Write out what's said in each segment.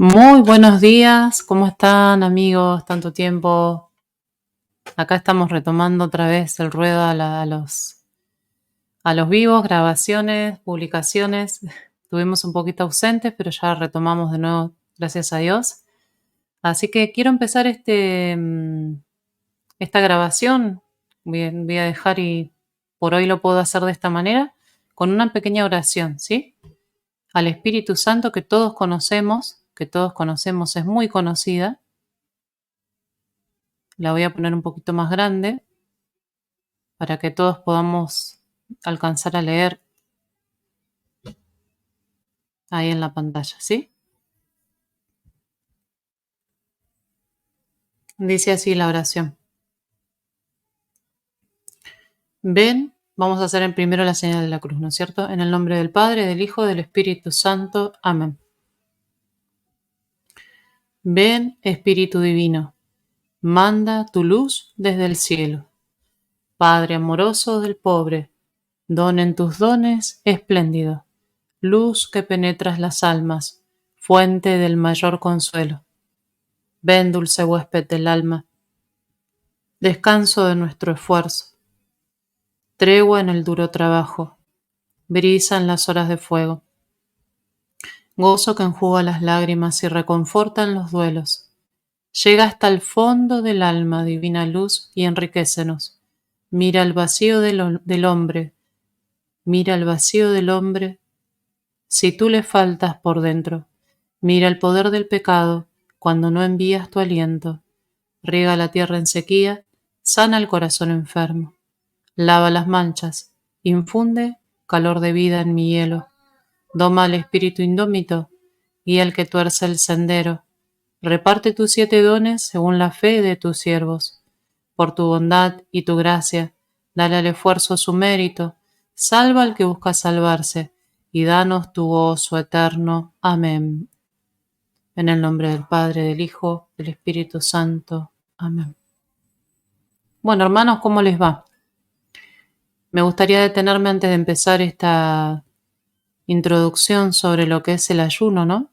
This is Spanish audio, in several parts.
Muy buenos días, ¿cómo están amigos? Tanto tiempo. Acá estamos retomando otra vez el ruedo a los vivos, grabaciones, publicaciones. Estuvimos un poquito ausentes, pero ya retomamos de nuevo, gracias a Dios. Así que quiero empezar esta grabación. Voy a dejar y por hoy lo puedo hacer de esta manera, con una pequeña oración, ¿sí? Al Espíritu Santo que todos conocemos, es muy conocida. La voy a poner un poquito más grande para que todos podamos alcanzar a leer ahí en la pantalla, ¿sí? Dice así la oración. Ven, vamos a hacer en primero la señal de la cruz, ¿no es cierto? En el nombre del Padre, del Hijo, del Espíritu Santo. Amén. Ven, Espíritu Divino, manda tu luz desde el cielo. Padre amoroso del pobre, donen tus dones espléndido, luz que penetras las almas, fuente del mayor consuelo. Ven, dulce huésped del alma, descanso de nuestro esfuerzo, tregua en el duro trabajo, brisa en las horas de fuego, gozo que enjuga las lágrimas y reconforta en los duelos. Llega hasta el fondo del alma, divina luz, y enriquécenos. Mira el vacío del hombre, mira el vacío del hombre, si tú le faltas por dentro. Mira el poder del pecado cuando no envías tu aliento. Riega la tierra en sequía, sana el corazón enfermo. Lava las manchas, infunde calor de vida en mi hielo. Doma al espíritu indómito, guía al que tuerce el sendero. Reparte tus 7 dones según la fe de tus siervos. Por tu bondad y tu gracia, dale al esfuerzo su mérito. Salva al que busca salvarse, y danos tu gozo eterno. Amén. En el nombre del Padre, del Hijo, del Espíritu Santo. Amén. Bueno, hermanos, ¿cómo les va? Me gustaría detenerme antes de empezar esta introducción sobre lo que es el ayuno, ¿no?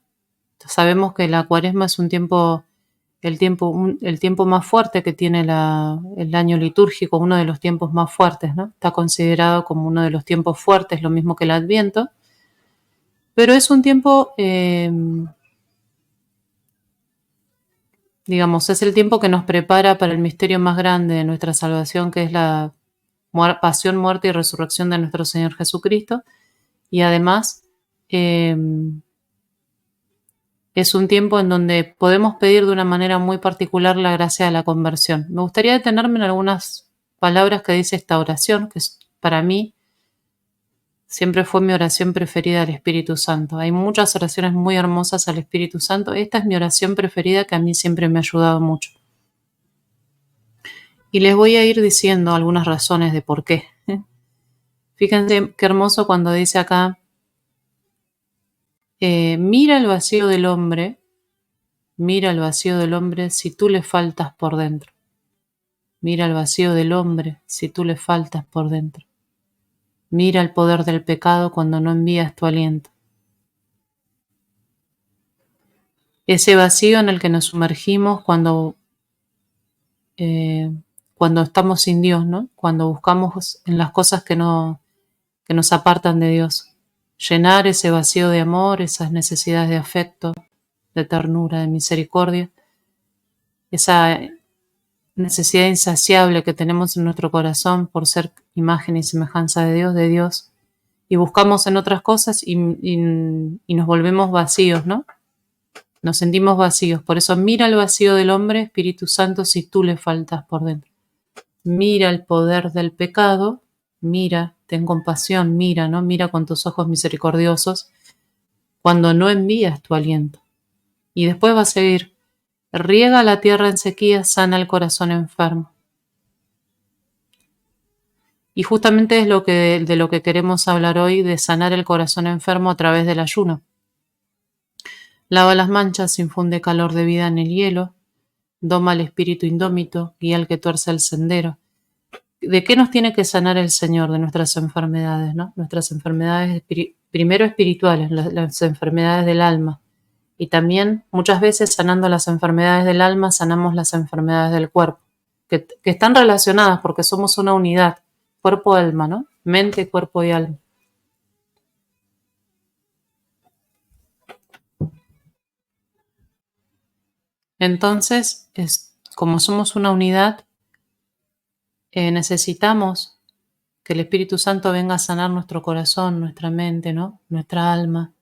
Sabemos que la Cuaresma es el tiempo más fuerte que tiene el año litúrgico, uno de los tiempos más fuertes, ¿no? Está considerado como uno de los tiempos fuertes, lo mismo que el Adviento, pero es un tiempo, digamos, es el tiempo que nos prepara para el misterio más grande de nuestra salvación, que es la pasión, muerte y resurrección de nuestro Señor Jesucristo, y además es un tiempo en donde podemos pedir de una manera muy particular la gracia de la conversión. Me gustaría detenerme en algunas palabras que dice esta oración, que para mí siempre fue mi oración preferida al Espíritu Santo. Hay muchas oraciones muy hermosas al Espíritu Santo. Esta es mi oración preferida que a mí siempre me ha ayudado mucho. Y les voy a ir diciendo algunas razones de por qué. Fíjense qué hermoso cuando dice acá, mira el vacío del hombre, Mira el vacío del hombre si tú le faltas por dentro. Mira el vacío del hombre si tú le faltas por dentro. Mira el poder del pecado cuando no envías tu aliento. Ese vacío en el que nos sumergimos cuando estamos sin Dios, ¿no? Cuando buscamos en las cosas que nos apartan de Dios. Llenar ese vacío de amor, esas necesidades de afecto, de ternura, de misericordia, esa necesidad insaciable que tenemos en nuestro corazón por ser imagen y semejanza de Dios, y buscamos en otras cosas y nos volvemos vacíos, ¿no? Nos sentimos vacíos. Por eso mira el vacío del hombre, Espíritu Santo, si tú le faltas por dentro. Mira el poder del pecado, mira, ten compasión, mira, ¿no? Mira con tus ojos misericordiosos cuando no envías tu aliento. Y después va a seguir, riega la tierra en sequía, sana el corazón enfermo. Y justamente es de lo que queremos hablar hoy, de sanar el corazón enfermo a través del ayuno. Lava las manchas, infunde calor de vida en el hielo, doma al espíritu indómito, guía al que tuerce el sendero. ¿De qué nos tiene que sanar el Señor? De nuestras enfermedades, ¿no? Nuestras enfermedades primero espirituales, las enfermedades del alma. Y también muchas veces sanando las enfermedades del alma, sanamos las enfermedades del cuerpo, que están relacionadas porque somos una unidad, cuerpo-alma, ¿no? Mente, cuerpo y alma. Entonces, como somos una unidad, necesitamos que el Espíritu Santo venga a sanar nuestro corazón, nuestra mente, ¿no? Nuestra alma.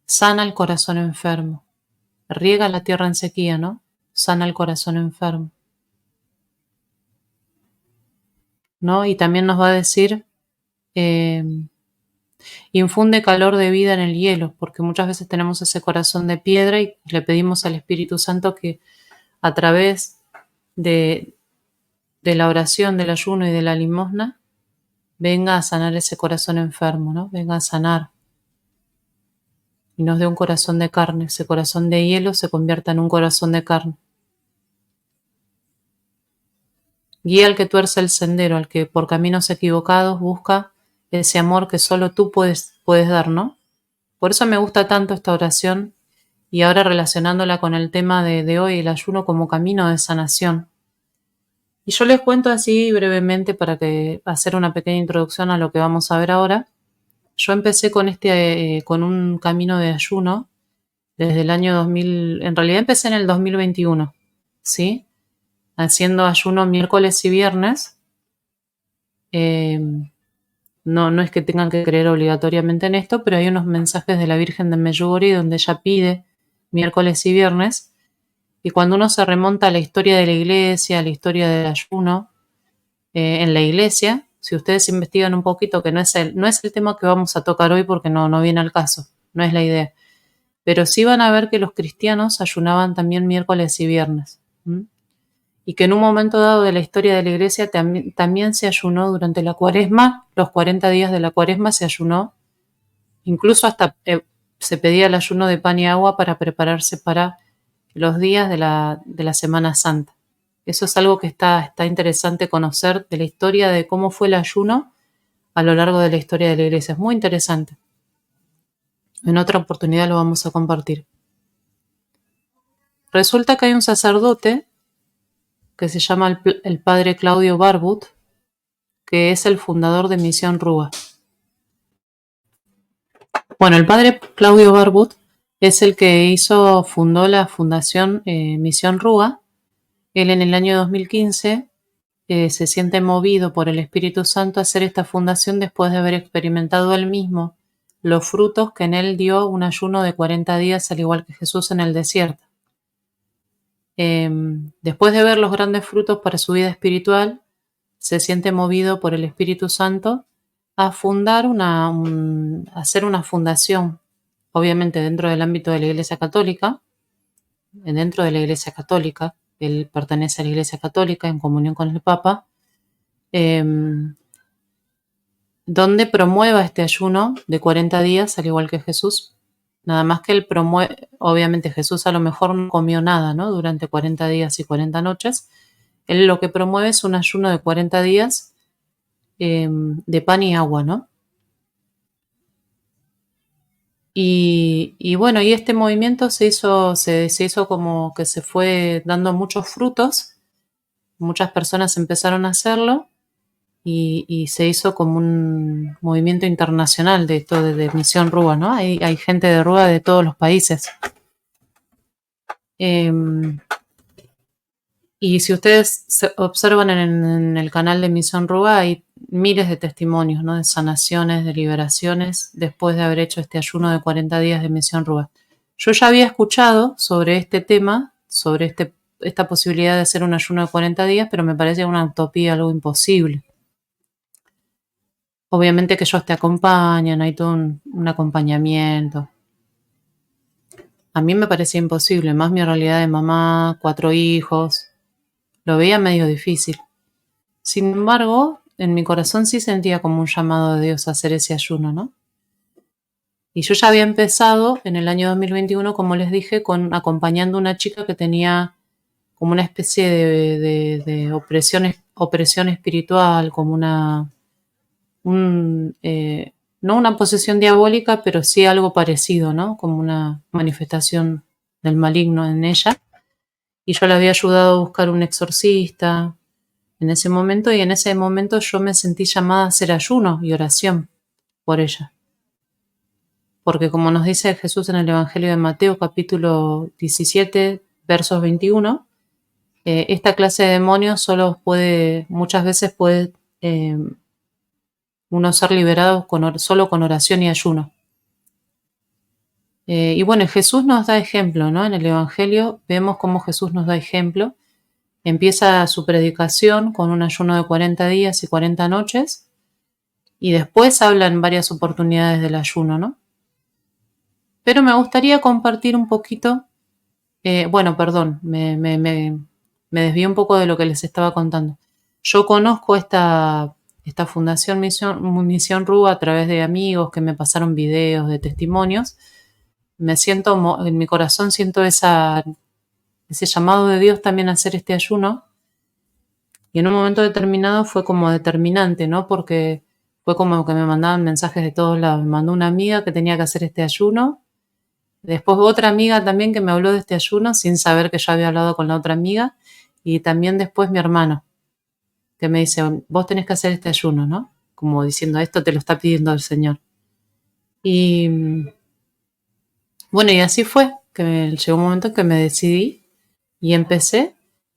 Sana el corazón enfermo. Riega la tierra en sequía, ¿no? Sana el corazón enfermo, ¿no? Y también nos va a decir, infunde calor de vida en el hielo, porque muchas veces tenemos ese corazón de piedra y le pedimos al Espíritu Santo que a través de la oración, del ayuno y de la limosna, venga a sanar ese corazón enfermo, ¿no? Venga a sanar y nos dé un corazón de carne. Ese corazón de hielo se convierta en un corazón de carne. Guía al que tuerce el sendero, al que por caminos equivocados busca ese amor que solo tú puedes dar, ¿no? Por eso me gusta tanto esta oración y ahora relacionándola con el tema de hoy, el ayuno como camino de sanación. Y yo les cuento así brevemente para hacer una pequeña introducción a lo que vamos a ver ahora. Yo empecé con un camino de ayuno desde el año 2000, en realidad empecé en el 2021, ¿sí? Haciendo ayuno miércoles y viernes. No es que tengan que creer obligatoriamente en esto, pero hay unos mensajes de la Virgen de Medjugorje donde ella pide miércoles y viernes. Y cuando uno se remonta a la historia de la iglesia, a la historia del ayuno, en la iglesia, si ustedes investigan un poquito, que no es el tema que vamos a tocar hoy porque no viene al caso, no es la idea. Pero sí van a ver que los cristianos ayunaban también miércoles y viernes. Y que en un momento dado de la historia de la iglesia también se ayunó durante la cuaresma, los 40 días de la cuaresma se ayunó, incluso hasta se pedía el ayuno de pan y agua para prepararse para los días de la Semana Santa. Eso es algo que está interesante conocer de la historia de cómo fue el ayuno a lo largo de la historia de la iglesia. Es muy interesante. En otra oportunidad lo vamos a compartir. Resulta que hay un sacerdote que se llama el padre Claudio Barbut, que es el fundador de Misión Rúa. Bueno, el padre Claudio Barbut es el que fundó la fundación Misión Rúa. Él en el año 2015 se siente movido por el Espíritu Santo a hacer esta fundación después de haber experimentado él mismo los frutos que en él dio un ayuno de 40 días, al igual que Jesús en el desierto. Después de ver los grandes frutos para su vida espiritual, se siente movido por el Espíritu Santo a hacer una fundación, obviamente dentro del ámbito de la Iglesia Católica. Dentro de la Iglesia Católica, él pertenece a la Iglesia Católica en comunión con el Papa, donde promueva este ayuno de 40 días, al igual que Jesús, Nada más que él promueve, obviamente Jesús a lo mejor no comió nada, ¿no? Durante 40 días y 40 noches. Él lo que promueve es un ayuno de 40 días de pan y agua, ¿no? Y bueno, y este movimiento se hizo como que se fue dando muchos frutos, muchas personas empezaron a hacerlo y se hizo como un movimiento internacional de esto de Misión Rúa, ¿no? Hay gente de Rúa de todos los países. Y si ustedes observan en el canal de Misión Rúa, hay miles de testimonios, ¿no? De sanaciones, de liberaciones, después de haber hecho este ayuno de 40 días de Misión Rúa. Yo ya había escuchado sobre este tema, sobre esta posibilidad de hacer un ayuno de 40 días, pero me parece una utopía, algo imposible. Obviamente que ellos te acompañan, hay todo un acompañamiento. A mí me parecía imposible, más mi realidad de mamá, 4 hijos, lo veía medio difícil. Sin embargo, en mi corazón sí sentía como un llamado de Dios a hacer ese ayuno, ¿no? Y yo ya había empezado en el año 2021, como les dije, acompañando a una chica que tenía como una especie de opresión espiritual, como no una posesión diabólica, pero sí algo parecido, ¿no? Como una manifestación del maligno en ella. Y yo le había ayudado a buscar un exorcista en ese momento, y en ese momento yo me sentí llamada a hacer ayuno y oración por ella. Porque como nos dice Jesús en el Evangelio de Mateo, capítulo 17, versos 21, esta clase de demonios muchas veces puede uno ser liberado solo con oración y ayuno. Y bueno, Jesús nos da ejemplo, ¿no? En el Evangelio vemos cómo Jesús nos da ejemplo. Empieza su predicación con un ayuno de 40 días y 40 noches, y después habla en varias oportunidades del ayuno, ¿no? Pero me gustaría compartir un poquito, bueno, perdón, me desvié un poco de lo que les estaba contando. Yo conozco esta Fundación Misión Rúa a través de amigos que me pasaron videos de testimonios. En mi corazón siento ese llamado de Dios también a hacer este ayuno. Y en un momento determinado fue como determinante, ¿no? Porque fue como que me mandaban mensajes de todos lados. Me mandó una amiga que tenía que hacer este ayuno. Después otra amiga también que me habló de este ayuno sin saber que yo había hablado con la otra amiga. Y también después mi hermano, que me dice, vos tenés que hacer este ayuno, ¿no? Como diciendo, esto te lo está pidiendo el Señor. Y bueno, y así fue, que llegó un momento en que me decidí y empecé,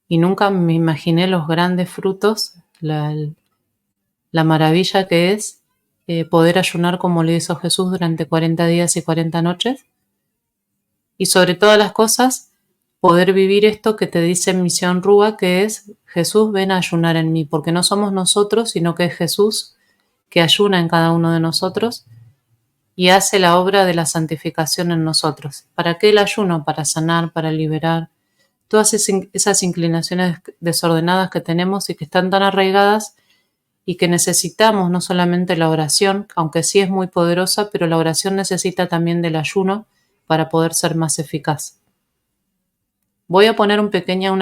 y nunca me imaginé los grandes frutos, la maravilla que es poder ayunar como lo hizo Jesús durante 40 días y 40 noches. Y sobre todas las cosas, poder vivir esto que te dice Misión Rúa, que es Jesús, ven a ayunar en mí, porque no somos nosotros, sino que es Jesús que ayuna en cada uno de nosotros y hace la obra de la santificación en nosotros. ¿Para qué el ayuno? Para sanar, para liberar todas esas inclinaciones desordenadas que tenemos y que están tan arraigadas, y que necesitamos no solamente la oración, aunque sí es muy poderosa, pero la oración necesita también del ayuno para poder ser más eficaz. Voy a poner una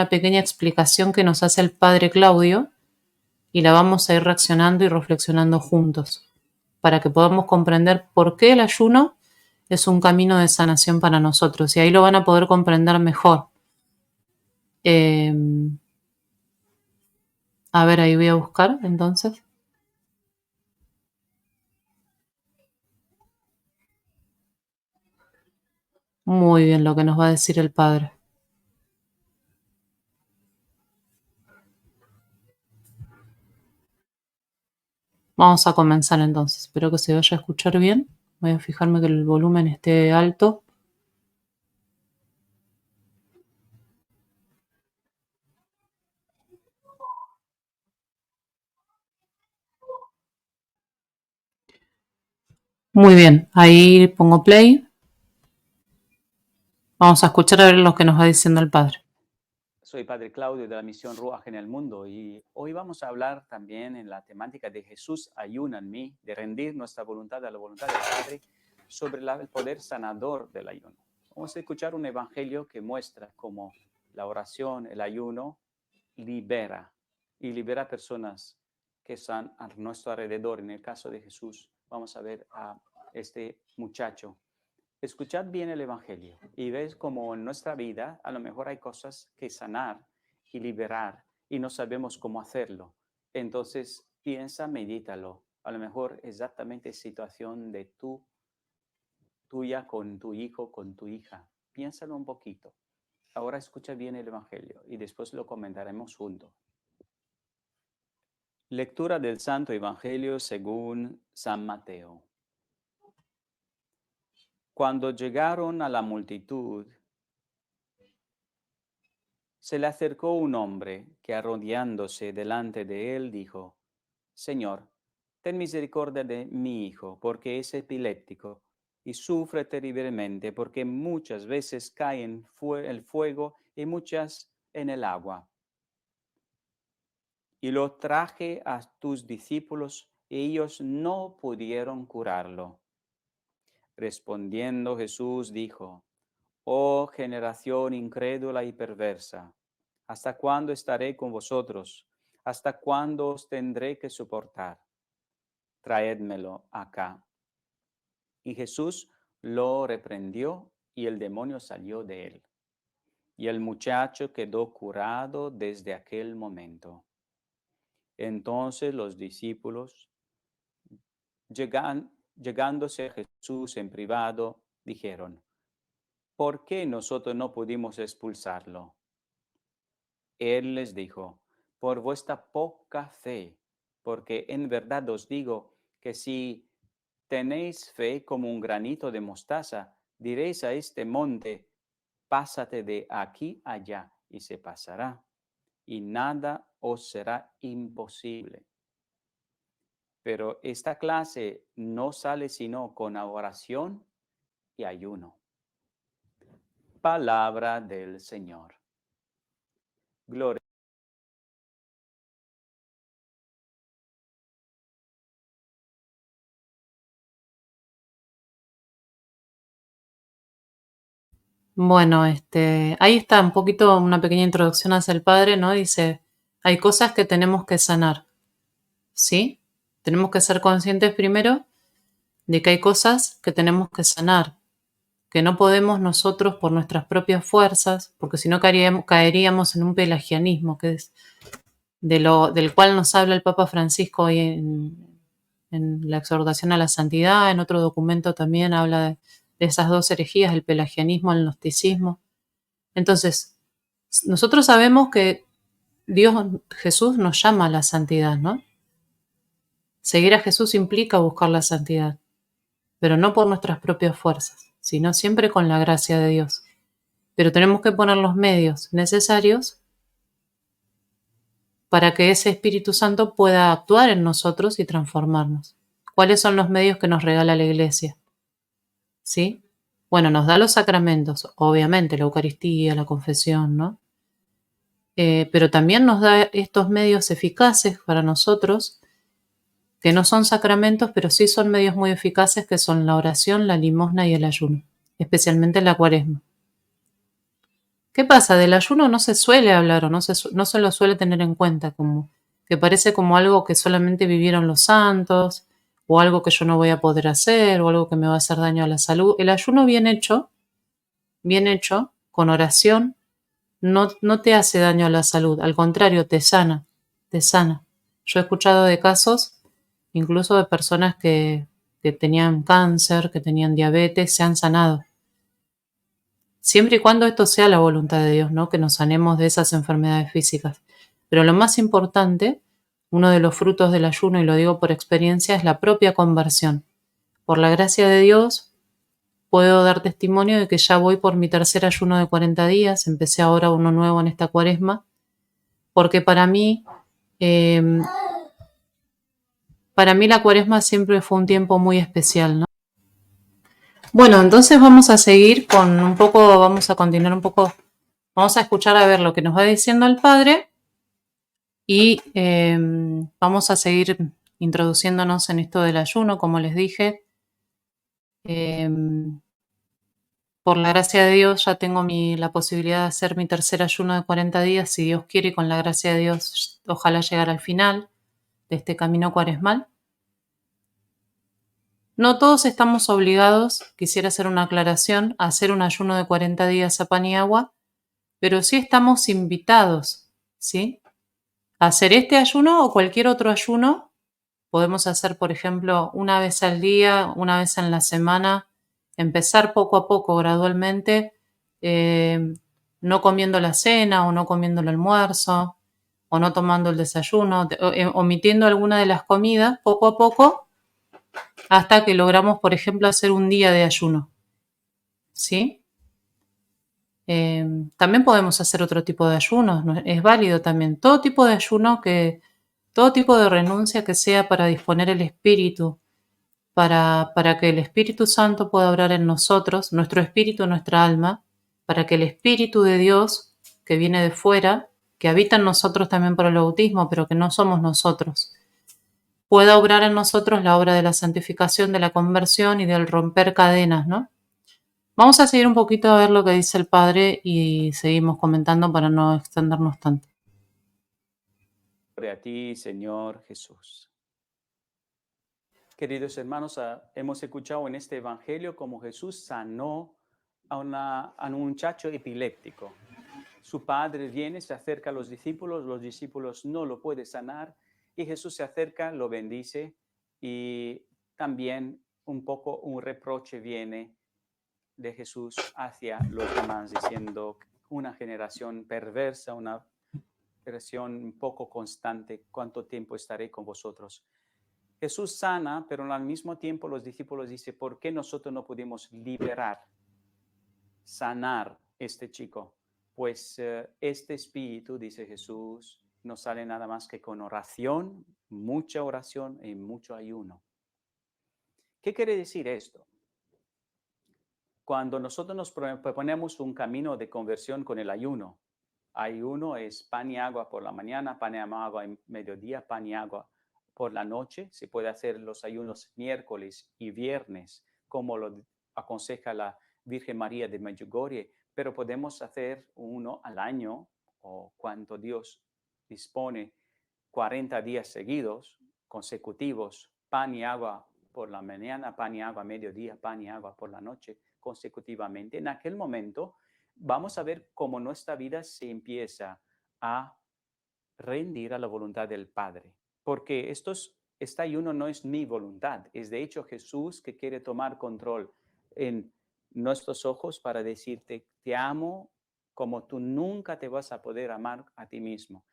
pequeña explicación que nos hace el Padre Claudio, y la vamos a ir reaccionando y reflexionando juntos, para que podamos comprender por qué el ayuno es un camino de sanación para nosotros, y ahí lo van a poder comprender mejor. A ver, ahí voy a buscar entonces. Muy bien lo que nos va a decir el Padre. Vamos a comenzar entonces. Espero que se vaya a escuchar bien. Voy a fijarme que el volumen esté alto. Muy bien, ahí pongo play. Vamos a escuchar a ver lo que nos va diciendo el Padre. Soy Padre Claudio de la Misión Ruach en el Mundo, y hoy vamos a hablar también en la temática de Jesús ayuna en mí, de rendir nuestra voluntad a la voluntad del Padre, sobre el poder sanador del ayuno. Vamos a escuchar un evangelio que muestra cómo la oración, el ayuno, libera personas que están a nuestro alrededor. En el caso de Jesús, vamos a ver a este muchacho. Escuchad bien el evangelio y ves cómo en nuestra vida a lo mejor hay cosas que sanar y liberar y no sabemos cómo hacerlo. Entonces piensa, medítalo. A lo mejor exactamente situación de tuya con tu hijo, con tu hija. Piénsalo un poquito. Ahora escucha bien el evangelio y después lo comentaremos juntos. Lectura del Santo Evangelio según San Mateo. Cuando llegaron a la multitud, se le acercó un hombre que, arrodillándose delante de él, dijo: Señor, ten misericordia de mi hijo, porque es epiléptico y sufre terriblemente, porque muchas veces cae en el fuego y muchas en el agua. Y lo traje a tus discípulos, y ellos no pudieron curarlo. Respondiendo Jesús dijo: Oh generación incrédula y perversa, ¿hasta cuándo estaré con vosotros? ¿Hasta cuándo os tendré que soportar? Traédmelo acá. Y Jesús lo reprendió, y el demonio salió de él. Y el muchacho quedó curado desde aquel momento. Entonces los discípulos, llegándose a Jesús en privado, dijeron: ¿Por qué nosotros no pudimos expulsarlo? Él les dijo: por vuestra poca fe, porque en verdad os digo que si tenéis fe como un granito de mostaza, diréis a este monte: pásate de aquí allá, y se pasará, y nada os será imposible. Pero esta clase no sale sino con oración y ayuno. Palabra del Señor. Gloria. Bueno, ahí está un poquito una pequeña introducción hacia el Padre, ¿no? Dice, hay cosas que tenemos que sanar, ¿sí? Tenemos que ser conscientes primero de que hay cosas que tenemos que sanar, que no podemos nosotros por nuestras propias fuerzas, porque si no caeríamos en un pelagianismo, que es del cual nos habla el Papa Francisco hoy en la exhortación a la santidad. En otro documento también habla de esas dos herejías, el pelagianismo, el gnosticismo. Entonces, nosotros sabemos que Jesús nos llama a la santidad, ¿no? Seguir a Jesús implica buscar la santidad, pero no por nuestras propias fuerzas, sino siempre con la gracia de Dios. Pero tenemos que poner los medios necesarios para que ese Espíritu Santo pueda actuar en nosotros y transformarnos. ¿Cuáles son los medios que nos regala la Iglesia? ¿Sí? Bueno, nos da los sacramentos, obviamente, la Eucaristía, la confesión, ¿no? Pero también nos da estos medios eficaces para nosotros, que no son sacramentos, pero sí son medios muy eficaces, que son la oración, la limosna y el ayuno, especialmente en la Cuaresma. ¿Qué pasa? Del ayuno no se suele hablar o no se lo suele tener en cuenta, como que parece como algo que solamente vivieron los santos, o algo que yo no voy a poder hacer, o algo que me va a hacer daño a la salud. El ayuno bien hecho, con oración, no te hace daño a la salud, al contrario, te sana, te sana. Yo he escuchado de casos, incluso de personas que tenían cáncer, que tenían diabetes, se han sanado. Siempre y cuando esto sea la voluntad de Dios, ¿no? Que nos sanemos de esas enfermedades físicas. Pero lo más importante, uno de los frutos del ayuno, y lo digo por experiencia, es la propia conversión. Por la gracia de Dios, puedo dar testimonio de que ya voy por mi tercer ayuno de 40 días, empecé ahora uno nuevo en esta Cuaresma, porque para mí la Cuaresma siempre fue un tiempo muy especial, ¿no? Bueno, entonces vamos a seguir vamos a continuar un poco, vamos a escuchar a ver lo que nos va diciendo el Padre y vamos a seguir introduciéndonos en esto del ayuno, como les dije. Por la gracia de Dios ya tengo la posibilidad de hacer mi tercer ayuno de 40 días, si Dios quiere, y con la gracia de Dios ojalá llegar al final de este camino cuaresmal. No todos estamos obligados, quisiera hacer una aclaración, a hacer un ayuno de 40 días a pan y agua, pero sí estamos invitados, ¿sí? A hacer este ayuno o cualquier otro ayuno. Podemos hacer, por ejemplo, una vez al día, una vez en la semana, empezar poco a poco, gradualmente, no comiendo la cena o no comiendo el almuerzo o no tomando el desayuno, omitiendo alguna de las comidas poco a poco hasta que logramos, por ejemplo, hacer un día de ayuno, ¿sí? También podemos hacer otro tipo de ayunos, ¿no? Es válido también. Todo tipo de ayuno todo tipo de renuncia que sea para disponer el espíritu, para que el Espíritu Santo pueda obrar en nosotros, nuestro espíritu, nuestra alma, para que el Espíritu de Dios, que viene de fuera, que habita en nosotros también por el bautismo, pero que no somos nosotros, pueda obrar en nosotros la obra de la santificación, de la conversión y del romper cadenas, ¿no? Vamos a seguir un poquito a ver lo que dice el Padre y seguimos comentando para no extendernos tanto. Gloria a ti, Señor Jesús. Queridos hermanos, hemos escuchado en este evangelio cómo Jesús sanó a un muchacho epiléptico. Su padre viene, se acerca a los discípulos no lo pueden sanar y Jesús se acerca, lo bendice y también un poco un reproche viene de Jesús hacia los demás, diciendo una generación perversa, una generación poco constante, ¿cuánto tiempo estaré con vosotros? Jesús sana, pero al mismo tiempo los discípulos dicen, ¿por qué nosotros no pudimos liberar, sanar este chico? Pues este espíritu, dice Jesús, no sale nada más que con oración, mucha oración y mucho ayuno. ¿Qué quiere decir esto? Cuando nosotros nos proponemos un camino de conversión con el ayuno, ayuno es pan y agua por la mañana, pan y agua en mediodía, pan y agua por la noche. Se puede hacer los ayunos miércoles y viernes, como lo aconseja la Virgen María de Medjugorje, pero podemos hacer uno al año o cuando Dios dispone 40 días seguidos, consecutivos, pan y agua por la mañana, pan y agua a mediodía, pan y agua por la noche, consecutivamente. En aquel momento vamos a ver cómo nuestra vida se empieza a rendir a la voluntad del Padre, porque este ayuno no es mi voluntad, es de hecho Jesús que quiere tomar control en nuestros ojos para decirte, te amo como tú nunca te vas a poder amar a ti mismo.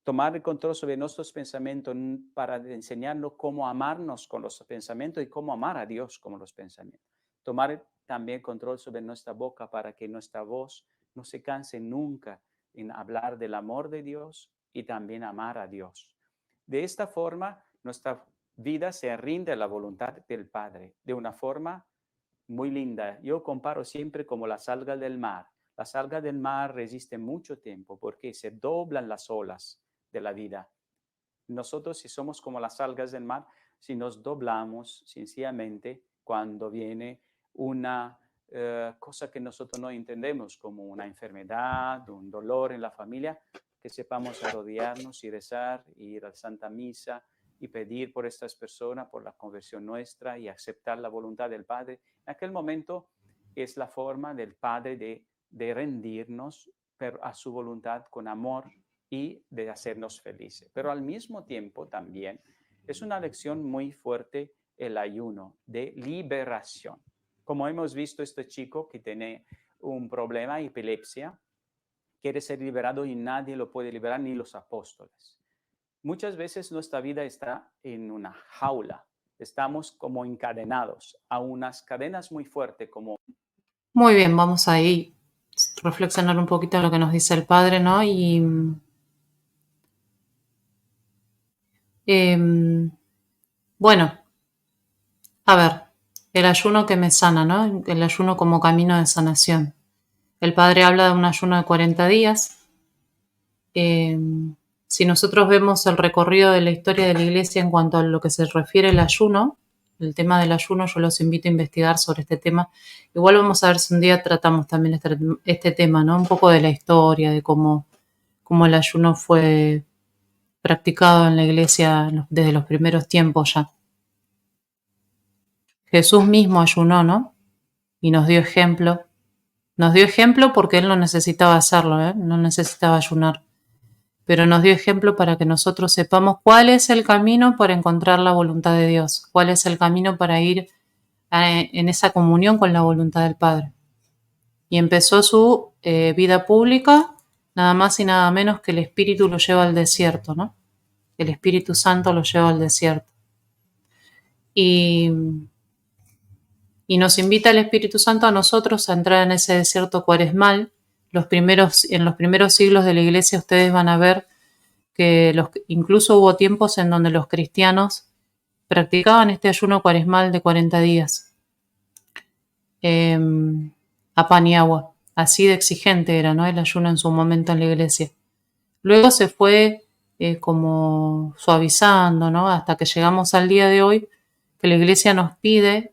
Tomar el control sobre nuestros pensamientos para enseñarnos cómo amarnos con los pensamientos y cómo amar a Dios con los pensamientos. Tomar también control sobre nuestra boca para que nuestra voz no se canse nunca en hablar del amor de Dios y también amar a Dios. De esta forma, nuestra vida se rinde a la voluntad del Padre de una forma muy linda. Yo comparo siempre como las algas del mar. Las algas del mar resisten mucho tiempo porque se doblan las olas de la vida. Nosotros, si somos como las algas del mar, si nos doblamos sencillamente cuando viene una cosa que nosotros no entendemos, como una enfermedad, un dolor en la familia, que sepamos arrodillarnos y rezar, ir a la Santa Misa y pedir por estas personas, por la conversión nuestra y aceptar la voluntad del Padre. En aquel momento es la forma del Padre de rendirnos a su voluntad con amor y de hacernos felices. Pero al mismo tiempo también es una lección muy fuerte el ayuno de liberación. Como hemos visto, este chico que tiene un problema, epilepsia, quiere ser liberado y nadie lo puede liberar, ni los apóstoles. Muchas veces nuestra vida está en una jaula. Estamos como encadenados a unas cadenas muy fuertes como... Muy bien, vamos ahí a reflexionar un poquito en lo que nos dice el Padre, ¿no? Y bueno, a ver, el ayuno que me sana, ¿no? El ayuno como camino de sanación. El Padre habla de un ayuno de 40 días. Si nosotros vemos el recorrido de la historia de la Iglesia en cuanto a lo que se refiere al ayuno, el tema del ayuno, yo los invito a investigar sobre este tema. Igual vamos a ver si un día tratamos también este tema, ¿no? Un poco de la historia, de cómo el ayuno fue practicado en la iglesia desde los primeros tiempos ya. Jesús mismo ayunó, ¿no? Y nos dio ejemplo. Nos dio ejemplo porque Él no necesitaba hacerlo, ¿eh? No necesitaba ayunar. Pero nos dio ejemplo para que nosotros sepamos cuál es el camino para encontrar la voluntad de Dios, cuál es el camino para ir en esa comunión con la voluntad del Padre. Y empezó su vida pública, nada más y nada menos que el Espíritu lo lleva al desierto, ¿no? El Espíritu Santo lo lleva al desierto. Y nos invita el Espíritu Santo a nosotros a entrar en ese desierto cuaresmal. En los primeros siglos de la Iglesia ustedes van a ver que incluso hubo tiempos en donde los cristianos practicaban este ayuno cuaresmal de 40 días a pan y agua. Así de exigente era, ¿no? El ayuno en su momento en la Iglesia. Luego se fue como suavizando, ¿no? Hasta que llegamos al día de hoy, que la Iglesia nos pide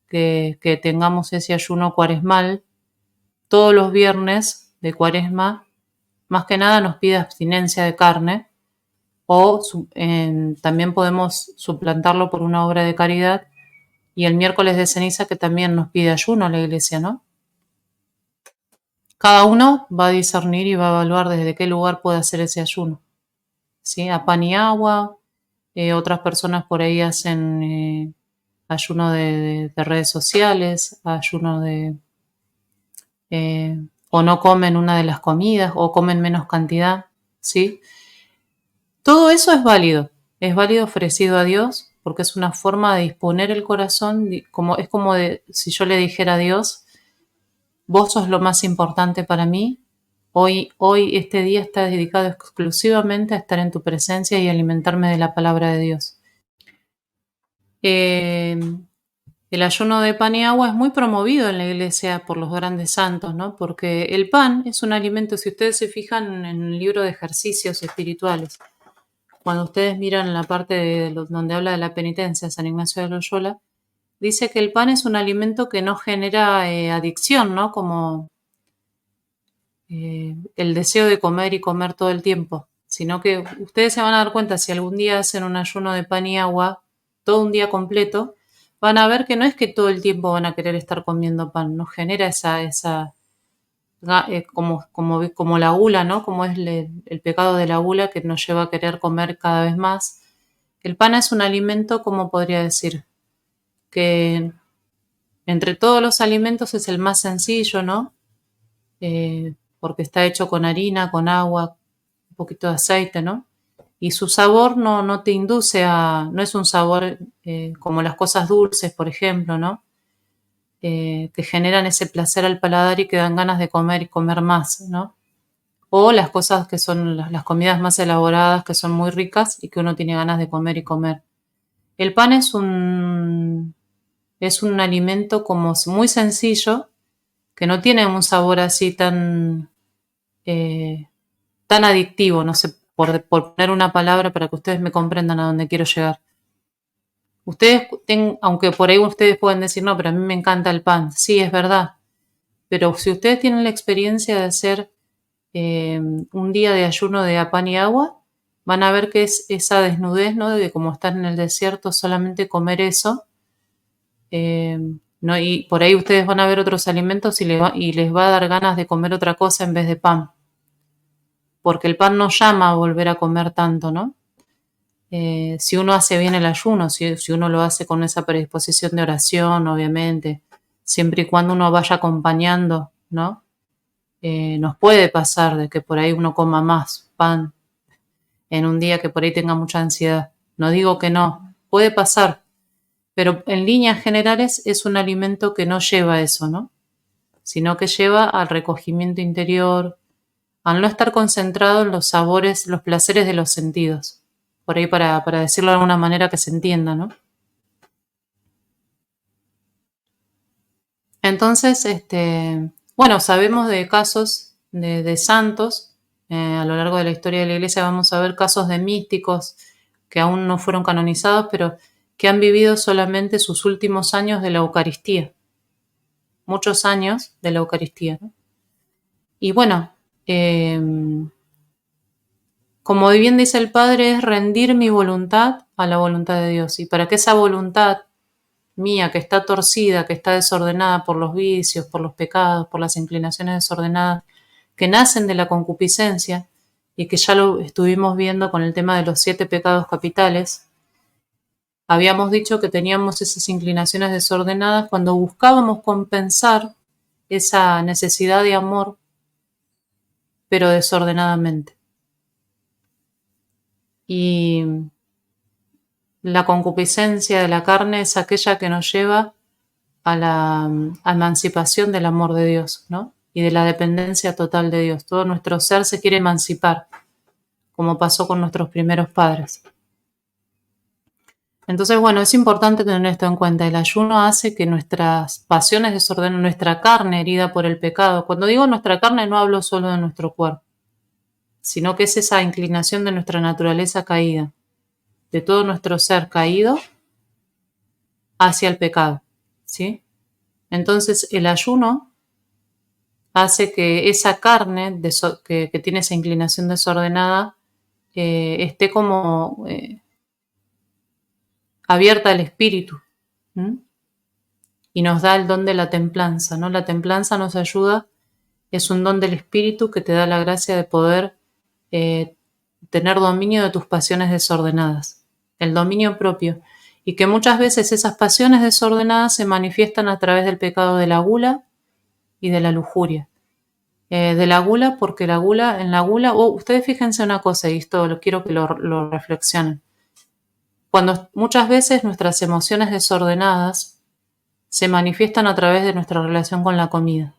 que tengamos ese ayuno cuaresmal todos los viernes de cuaresma. Más que nada nos pide abstinencia de carne, o también podemos suplantarlo por una obra de caridad, y el miércoles de ceniza, que también nos pide ayuno a la Iglesia, ¿no? Cada uno va a discernir y va a evaluar desde qué lugar puede hacer ese ayuno, ¿sí? A pan y agua. Otras personas por ahí hacen ayuno de redes sociales, ayuno o no comen una de las comidas, o comen menos cantidad, ¿sí? Todo eso es válido ofrecido a Dios, porque es una forma de disponer el corazón, es como si yo le dijera a Dios: vos sos lo más importante para mí, hoy este día está dedicado exclusivamente a estar en tu presencia y alimentarme de la palabra de Dios. El ayuno de pan y agua es muy promovido en la Iglesia por los grandes santos, ¿no? Porque el pan es un alimento, si ustedes se fijan en el libro de ejercicios espirituales, cuando ustedes miran la parte donde habla de la penitencia, San Ignacio de Loyola, dice que el pan es un alimento que no genera adicción, ¿no? Como el deseo de comer y comer todo el tiempo, sino que ustedes se van a dar cuenta, si algún día hacen un ayuno de pan y agua, todo un día completo, van a ver que no es que todo el tiempo van a querer estar comiendo pan, no genera como la gula, ¿no? Como es el pecado de la gula que nos lleva a querer comer cada vez más. El pan es un alimento, como podría decir, que entre todos los alimentos es el más sencillo, ¿no? Porque está hecho con harina, con agua, un poquito de aceite, ¿no? Y su sabor no te induce no es un sabor como las cosas dulces, por ejemplo, ¿no? Que generan ese placer al paladar y que dan ganas de comer y comer más, ¿no? O las cosas que son las comidas más elaboradas, que son muy ricas y que uno tiene ganas de comer y comer. El pan es un alimento como muy sencillo, que no tiene un sabor así tan adictivo, no sé, por poner una palabra para que ustedes me comprendan a dónde quiero llegar. Aunque por ahí ustedes pueden decir: no, pero a mí me encanta el pan. Sí, es verdad. Pero si ustedes tienen la experiencia de hacer un día de ayuno de pan y agua, van a ver que es esa desnudez, ¿no? De como estar en el desierto, solamente comer eso. ¿No? Y por ahí ustedes van a ver otros alimentos y les va a dar ganas de comer otra cosa en vez de pan. Porque el pan no llama a volver a comer tanto, ¿no? Si uno hace bien el ayuno, si uno lo hace con esa predisposición de oración, obviamente, siempre y cuando uno vaya acompañando, ¿no? Nos puede pasar de que por ahí uno coma más pan en un día que por ahí tenga mucha ansiedad. No digo que no, puede pasar, pero en líneas generales es un alimento que no lleva eso, ¿no? Sino que lleva al recogimiento interior, al no estar concentrado en los sabores, los placeres de los sentidos. Por ahí para decirlo de alguna manera que se entienda, ¿no? Entonces, bueno, sabemos de casos de santos. A lo largo de la historia de la Iglesia vamos a ver casos de místicos que aún no fueron canonizados, pero que han vivido solamente sus últimos años de la Eucaristía, muchos años de la Eucaristía, ¿no? Y bueno, como bien dice el Padre, es rendir mi voluntad a la voluntad de Dios. Y para que esa voluntad mía, que está torcida, que está desordenada por los vicios, por los pecados, por las inclinaciones desordenadas, que nacen de la concupiscencia, y que ya lo estuvimos viendo con el tema de los 7 pecados capitales, habíamos dicho que teníamos esas inclinaciones desordenadas cuando buscábamos compensar esa necesidad de amor, pero desordenadamente. Y la concupiscencia de la carne es aquella que nos lleva a la emancipación del amor de Dios, ¿no? Y de la dependencia total de Dios. Todo nuestro ser se quiere emancipar, como pasó con nuestros primeros padres. Entonces, bueno, es importante tener esto en cuenta. El ayuno hace que nuestras pasiones desordenen, nuestra carne herida por el pecado. Cuando digo nuestra carne, no hablo solo de nuestro cuerpo, sino que es esa inclinación de nuestra naturaleza caída, de todo nuestro ser caído hacia el pecado, ¿sí? Entonces, el ayuno hace que esa carne que tiene esa inclinación desordenada esté como abierta al espíritu, ¿m? Y nos da el don de la templanza, ¿no? La templanza nos ayuda, es un don del espíritu que te da la gracia de poder tener dominio de tus pasiones desordenadas, el dominio propio, y que muchas veces esas pasiones desordenadas se manifiestan a través del pecado de la gula y de la lujuria. De la gula, porque en la gula, ustedes fíjense una cosa, y esto quiero que lo reflexionen. Cuando muchas veces nuestras emociones desordenadas se manifiestan a través de nuestra relación con la comida.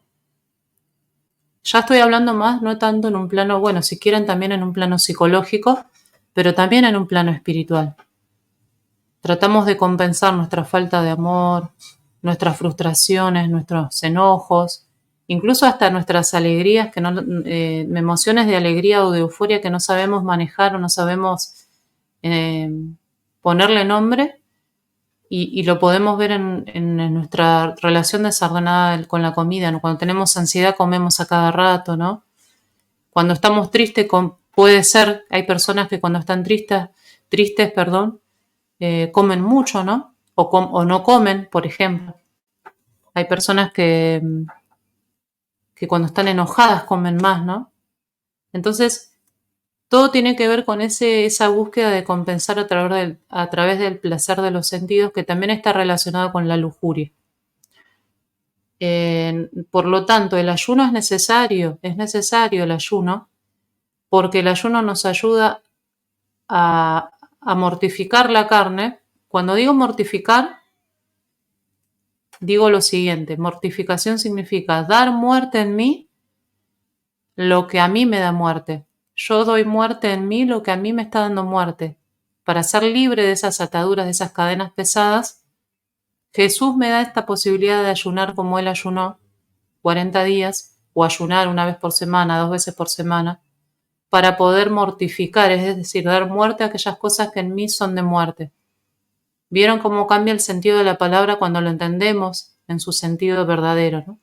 Ya estoy hablando más, no tanto en un plano, bueno, si quieren también en un plano psicológico, pero también en un plano espiritual. Tratamos de compensar nuestra falta de amor, nuestras frustraciones, nuestros enojos, incluso hasta nuestras alegrías, emociones de alegría o de euforia que no sabemos manejar o no sabemos ponerle nombre, y lo podemos ver en nuestra relación desordenada con la comida, ¿no? Cuando tenemos ansiedad comemos a cada rato, ¿no? Cuando estamos tristes, puede ser, hay personas que cuando están tristes, comen mucho, ¿no? O no comen, por ejemplo. Hay personas que cuando están enojadas comen más, ¿no? Entonces, todo tiene que ver con esa búsqueda de compensar a través del placer de los sentidos, que también está relacionado con la lujuria. Por lo tanto, el ayuno es necesario el ayuno, porque el ayuno nos ayuda a mortificar la carne. Cuando digo mortificar, digo lo siguiente: mortificación significa dar muerte en mí lo que a mí me da muerte. Yo doy muerte en mí lo que a mí me está dando muerte. Para ser libre de esas ataduras, de esas cadenas pesadas, Jesús me da esta posibilidad de ayunar como Él ayunó 40 días, o ayunar una vez por semana, 2 veces por semana, para poder mortificar, es decir, dar muerte a aquellas cosas que en mí son de muerte. ¿Vieron cómo cambia el sentido de la palabra cuando lo entendemos en su sentido verdadero, ¿no?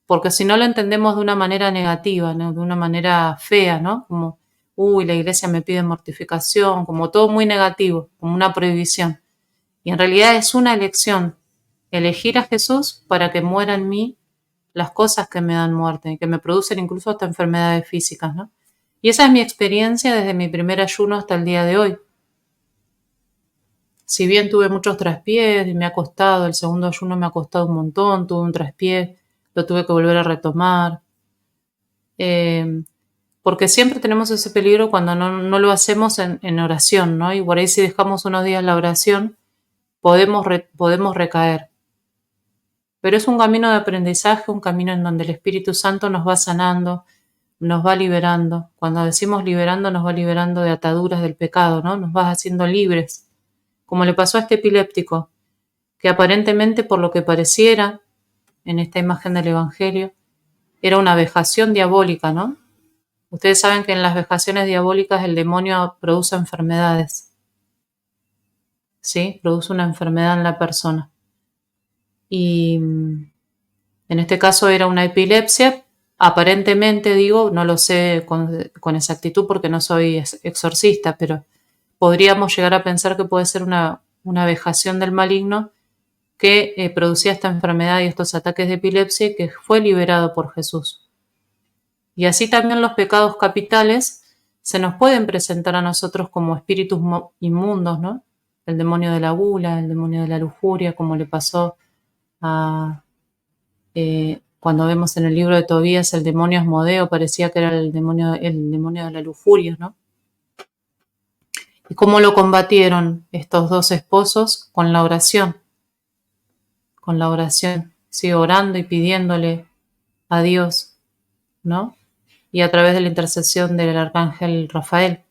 Porque si no lo entendemos de una manera negativa, ¿no? De una manera fea, ¿no? Como, la iglesia me pide mortificación, como todo muy negativo, como una prohibición. Y en realidad es una elección, elegir a Jesús para que muera en mí las cosas que me dan muerte y que me producen incluso hasta enfermedades físicas, ¿no? Y esa es mi experiencia desde mi primer ayuno hasta el día de hoy. Si bien tuve muchos traspiés y me ha costado, el segundo ayuno me ha costado un montón, tuve un traspié, lo tuve que volver a retomar, porque siempre tenemos ese peligro cuando no lo hacemos en oración, ¿no? Y por ahí si dejamos unos días la oración, podemos recaer. Pero es un camino de aprendizaje, un camino en donde el Espíritu Santo nos va sanando, nos va liberando. Cuando decimos liberando, nos va liberando de ataduras del pecado, ¿no? Nos va haciendo libres. Como le pasó a este epiléptico, que aparentemente, por lo que pareciera en esta imagen del Evangelio, era una vejación diabólica, ¿no? Ustedes saben que en las vejaciones diabólicas el demonio produce enfermedades. ¿sí? Produce una enfermedad en la persona. Y en este caso era una epilepsia. Aparentemente, digo, no lo sé con exactitud porque no soy exorcista, pero podríamos llegar a pensar que puede ser una vejación del maligno que producía esta enfermedad y estos ataques de epilepsia y que fue liberado por Jesús. Y así también los pecados capitales se nos pueden presentar a nosotros como espíritus inmundos, ¿no? El demonio de la gula, el demonio de la lujuria, como le pasó a... cuando vemos en el libro de Tobías el demonio Asmodeo, parecía que era el demonio de la lujuria, ¿no? ¿Y cómo lo combatieron estos dos esposos? Con la oración, sí, orando y pidiéndole a Dios, ¿no? Y a través de la intercesión del arcángel Rafael,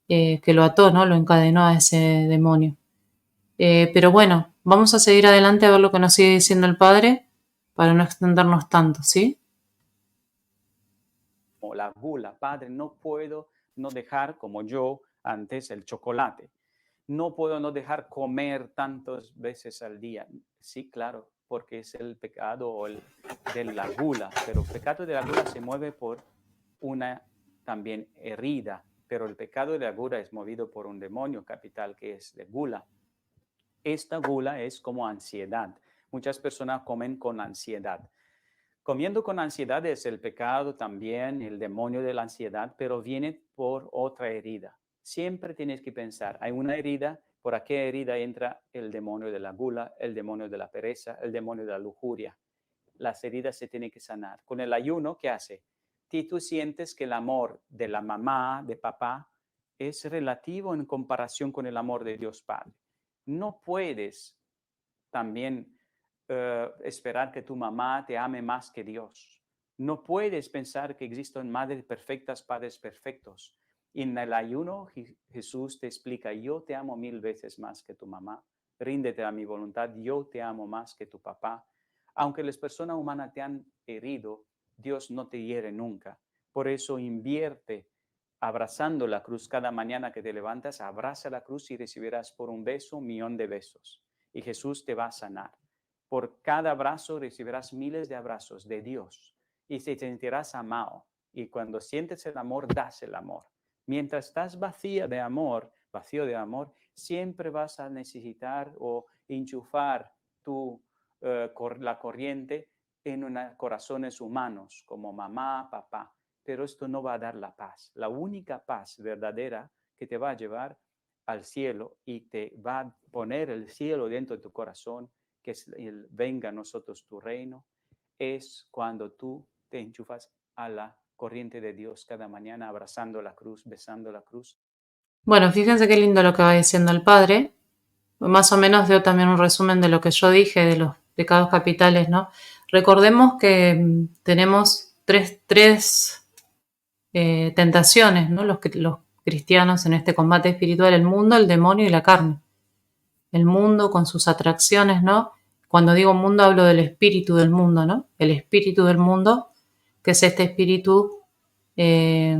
que lo ató, ¿no? Lo encadenó a ese demonio. Pero bueno, vamos a seguir adelante a ver lo que nos sigue diciendo el Padre para no extendernos tanto, ¿sí? O la gula, Padre, no puedo no dejar como yo antes el chocolate. No puedo no dejar comer tantas veces al día. Sí, claro, porque es el pecado de la gula, pero el pecado de la gula se mueve por una también herida, pero el pecado de la gula es movido por un demonio capital que es de gula. Esta gula es como ansiedad. Muchas personas comen con ansiedad. Comiendo con ansiedad es el pecado también, el demonio de la ansiedad, pero viene por otra herida. Siempre tienes que pensar, hay una herida, por aquella herida entra el demonio de la gula, el demonio de la pereza, el demonio de la lujuria. Las heridas se tienen que sanar. Con el ayuno, ¿qué hace? Si tú sientes que el amor de la mamá, de papá, es relativo en comparación con el amor de Dios Padre. No puedes también esperar que tu mamá te ame más que Dios. No puedes pensar que existen madres perfectas, padres perfectos. En el ayuno Jesús te explica, yo te amo 1000 veces más que tu mamá. Ríndete a mi voluntad, yo te amo más que tu papá. Aunque las personas humanas te han herido, Dios no te hiere nunca. Por eso invierte abrazando la cruz cada mañana que te levantas, abraza la cruz y recibirás por un beso 1,000,000 de besos. Y Jesús te va a sanar. Por cada abrazo recibirás miles de abrazos de Dios y te sentirás amado. Y cuando sientes el amor, das el amor. Mientras estás vacío de amor, siempre vas a necesitar o enchufar la corriente en corazones humanos como mamá, papá. Pero esto no va a dar la paz. La única paz verdadera que te va a llevar al cielo y te va a poner el cielo dentro de tu corazón, que venga a nosotros tu reino, es cuando tú te enchufas a la corriente de Dios cada mañana, abrazando la cruz, besando la cruz. Bueno, fíjense qué lindo lo que va diciendo el Padre. Más o menos dio también un resumen de lo que yo dije de los pecados capitales, ¿no? Recordemos que tenemos tres tentaciones, ¿no? Los cristianos en este combate espiritual, el mundo, el demonio y la carne. El mundo con sus atracciones, ¿no? Cuando digo mundo hablo del espíritu del mundo, ¿no? El espíritu del mundo, que es este espíritu de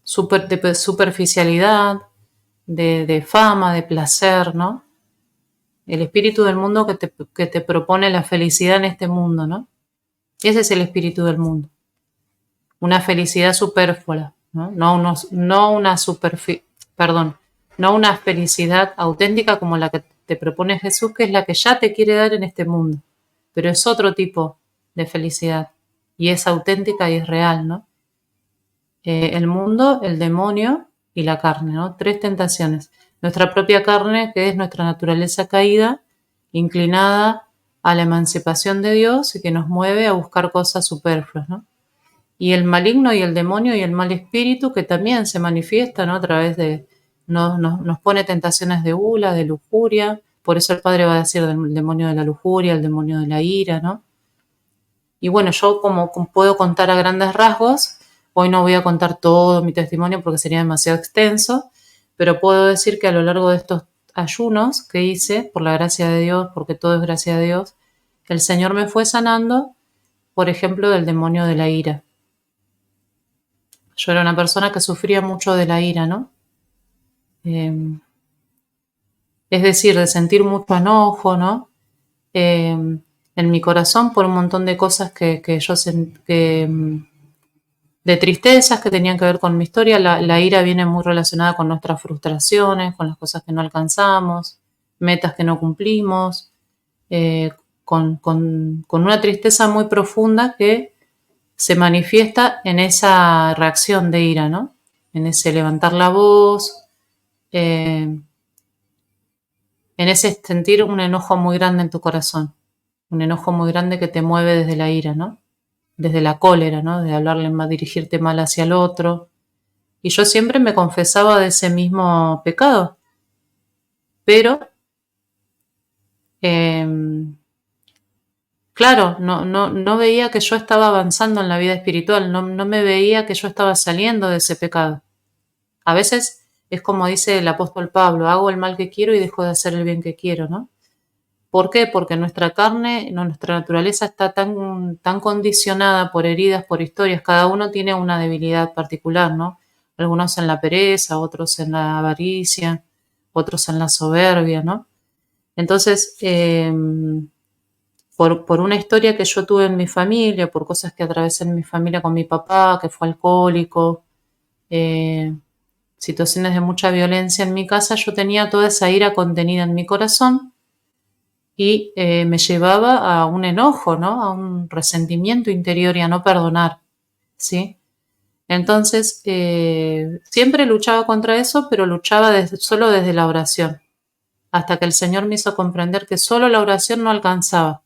superficialidad, de fama, de placer, ¿no? El espíritu del mundo que te propone la felicidad en este mundo, ¿no? Ese es el espíritu del mundo. Una felicidad superflua, ¿no? No una felicidad auténtica como la que te propone Jesús, que es la que ya te quiere dar en este mundo. Pero es otro tipo de felicidad y es auténtica y es real, ¿no? El mundo, el demonio y la carne, ¿no? 3 tentaciones. Nuestra propia carne, que es nuestra naturaleza caída, inclinada a la emancipación de Dios y que nos mueve a buscar cosas superfluas, ¿no? Y el maligno y el demonio y el mal espíritu que también se manifiesta, ¿no? A través de, nos pone tentaciones de gula, de lujuria. Por eso el Padre va a decir del demonio de la lujuria, el demonio de la ira, ¿no? Y bueno, yo como puedo contar a grandes rasgos, hoy no voy a contar todo mi testimonio porque sería demasiado extenso, pero puedo decir que a lo largo de estos ayunos que hice, por la gracia de Dios, porque todo es gracia de Dios, el Señor me fue sanando, por ejemplo, del demonio de la ira. Yo era una persona que sufría mucho de la ira, ¿no? Es decir, de sentir mucho enojo, ¿no? En mi corazón por un montón de cosas de tristezas que tenían que ver con mi historia. La ira viene muy relacionada con nuestras frustraciones, con las cosas que no alcanzamos, metas que no cumplimos, eh, con una tristeza muy profunda que se manifiesta en esa reacción de ira, ¿no? En ese levantar la voz, en ese sentir un enojo muy grande en tu corazón, un enojo muy grande que te mueve desde la ira, ¿no? Desde la cólera, ¿no? De hablarle mal, dirigirte mal hacia el otro. Y yo siempre me confesaba de ese mismo pecado, pero eh, claro, no veía que yo estaba avanzando en la vida espiritual, no me veía que yo estaba saliendo de ese pecado. A veces es como dice el apóstol Pablo, hago el mal que quiero y dejo de hacer el bien que quiero, ¿no? ¿Por qué? Porque nuestra carne, nuestra naturaleza está tan condicionada por heridas, por historias. Cada uno tiene una debilidad particular, ¿no? Algunos en la pereza, otros en la avaricia, otros en la soberbia, ¿no? Entonces, por una historia que yo tuve en mi familia, por cosas que atravesé en mi familia con mi papá, que fue alcohólico, eh, situaciones de mucha violencia en mi casa, yo tenía toda esa ira contenida en mi corazón y me llevaba a un enojo, ¿no? A un resentimiento interior y a no perdonar, ¿sí? Entonces, siempre luchaba contra eso, pero luchaba solo desde la oración, hasta que el Señor me hizo comprender que solo la oración no alcanzaba,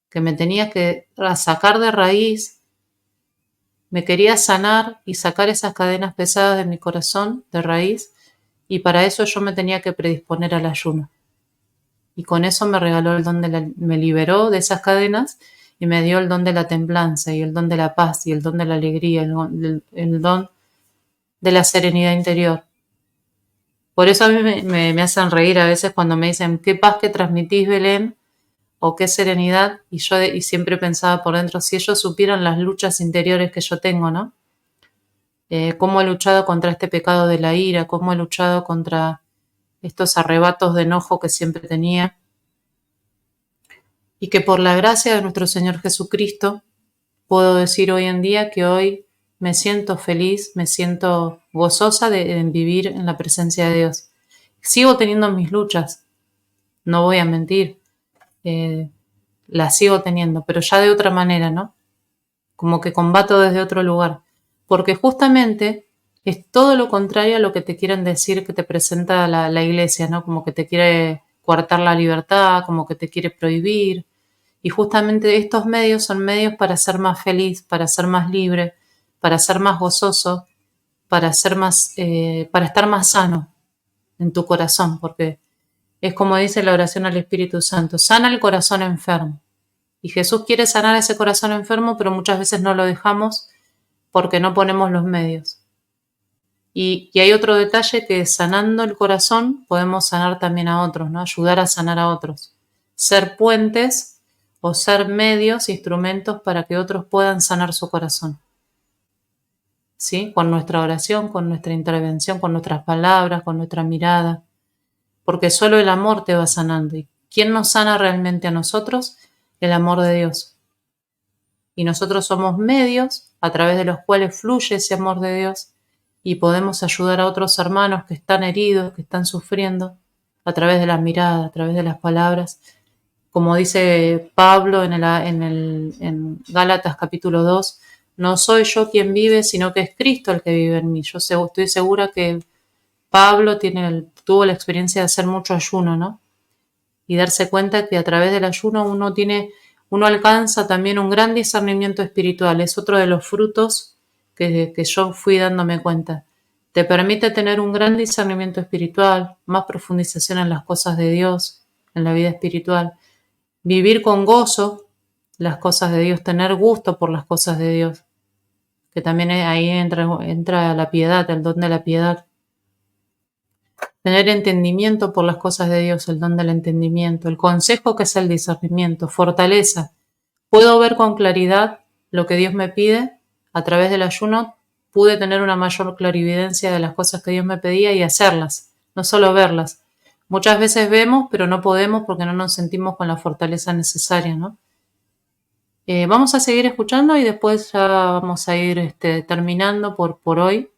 que me tenía que sacar de raíz, me quería sanar y sacar esas cadenas pesadas de mi corazón de raíz, y para eso yo me tenía que predisponer al ayuno. Y con eso me regaló el don me liberó de esas cadenas y me dio el don de la templanza y el don de la paz y el don de la alegría, el don de la serenidad interior. Por eso a mí me hacen reír a veces cuando me dicen qué paz que transmitís, Belén, o qué serenidad, y yo y siempre pensaba por dentro, si ellos supieran las luchas interiores que yo tengo, ¿no? Cómo he luchado contra este pecado de la ira, cómo he luchado contra estos arrebatos de enojo que siempre tenía, y que por la gracia de nuestro Señor Jesucristo puedo decir hoy en día que hoy me siento feliz, me siento gozosa de vivir en la presencia de Dios. Sigo teniendo mis luchas, no voy a mentir, eh, las sigo teniendo, pero ya de otra manera, ¿no? Como que combato desde otro lugar, porque justamente es todo lo contrario a lo que te quieren decir que te presenta la iglesia, ¿no? Como que te quiere coartar la libertad, como que te quiere prohibir. Y justamente estos medios son medios para ser más feliz, para ser más libre, para ser más gozoso, para ser más, para estar más sano en tu corazón, porque es como dice la oración al Espíritu Santo, sana el corazón enfermo. Y Jesús quiere sanar ese corazón enfermo, pero muchas veces no lo dejamos porque no ponemos los medios. Y hay otro detalle que sanando el corazón podemos sanar también a otros, ¿no? Ayudar a sanar a otros. Ser puentes o ser medios, instrumentos para que otros puedan sanar su corazón. ¿Sí? Con nuestra oración, con nuestra intervención, con nuestras palabras, con nuestra mirada. Porque solo el amor te va sanando. ¿Y quién nos sana realmente a nosotros? El amor de Dios. Y nosotros somos medios a través de los cuales fluye ese amor de Dios y podemos ayudar a otros hermanos que están heridos, que están sufriendo, a través de la mirada, a través de las palabras. Como dice Pablo en Gálatas capítulo 2, no soy yo quien vive, sino que es Cristo el que vive en mí. Yo estoy segura que Pablo tuvo la experiencia de hacer mucho ayuno, ¿no? Y darse cuenta que a través del ayuno uno alcanza también un gran discernimiento espiritual. Es otro de los frutos que yo fui dándome cuenta. Te permite tener un gran discernimiento espiritual, más profundización en las cosas de Dios, en la vida espiritual. Vivir con gozo las cosas de Dios, tener gusto por las cosas de Dios. Que también ahí entra la piedad, el don de la piedad. Tener entendimiento por las cosas de Dios, el don del entendimiento, el consejo que es el discernimiento, fortaleza. Puedo ver con claridad lo que Dios me pide a través del ayuno, pude tener una mayor clarividencia de las cosas que Dios me pedía y hacerlas, no solo verlas, Muchas veces vemos, pero no podemos porque no nos sentimos con la fortaleza necesaria, ¿no? Vamos a seguir escuchando y después ya vamos a ir terminando por hoy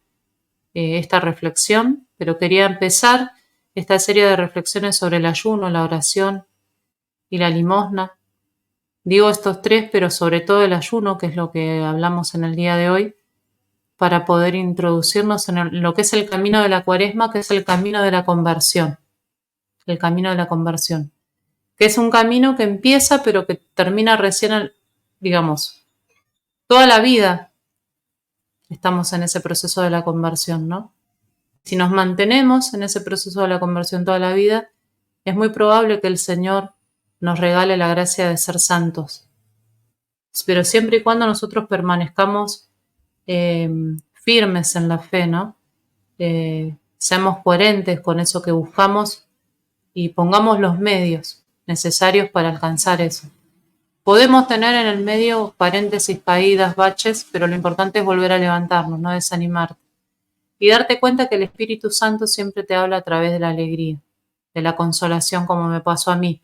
esta reflexión, pero quería empezar esta serie de reflexiones sobre el ayuno, la oración y la limosna. Digo estos tres, pero sobre todo el ayuno, que es lo que hablamos en el día de hoy, para poder introducirnos en lo que es el camino de la Cuaresma, que es el camino de la conversión. El camino de la conversión. Que es un camino que empieza, pero que termina recién, digamos, toda la vida estamos en ese proceso de la conversión, ¿no? Si nos mantenemos en ese proceso de la conversión toda la vida, es muy probable que el Señor nos regale la gracia de ser santos. Pero siempre y cuando nosotros permanezcamos firmes en la fe, ¿no? Seamos coherentes con eso que buscamos y pongamos los medios necesarios para alcanzar eso. Podemos tener en el medio paréntesis, caídas, baches, pero lo importante es volver a levantarnos, no desanimarte. Y darte cuenta que el Espíritu Santo siempre te habla a través de la alegría, de la consolación, como me pasó a mí.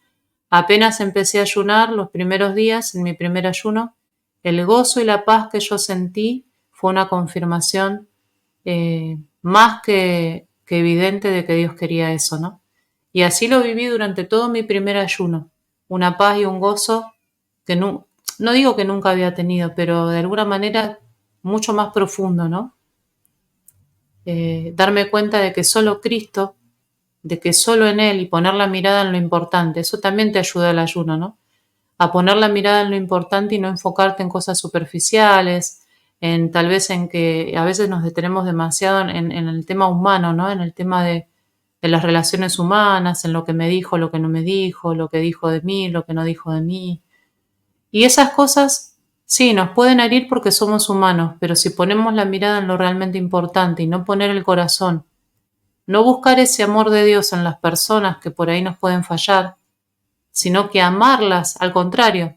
Apenas empecé a ayunar los primeros días, en mi primer ayuno, el gozo y la paz que yo sentí fue una confirmación más que evidente de que Dios quería eso, ¿no? Y así lo viví durante todo mi primer ayuno, una paz y un gozo que no digo que nunca había tenido, pero de alguna manera mucho más profundo, ¿no? Darme cuenta de que solo Cristo, de que solo en Él y poner la mirada en lo importante, eso también te ayuda el ayuno, ¿no? A poner la mirada en lo importante y no enfocarte en cosas superficiales, en tal vez en que a veces nos detenemos demasiado en el tema humano, ¿no? En el tema de las relaciones humanas, en lo que me dijo, lo que no me dijo, lo que dijo de mí, lo que no dijo de mí. Y esas cosas, sí, nos pueden herir porque somos humanos, pero si ponemos la mirada en lo realmente importante y no poner el corazón, no buscar ese amor de Dios en las personas que por ahí nos pueden fallar, sino que amarlas, al contrario,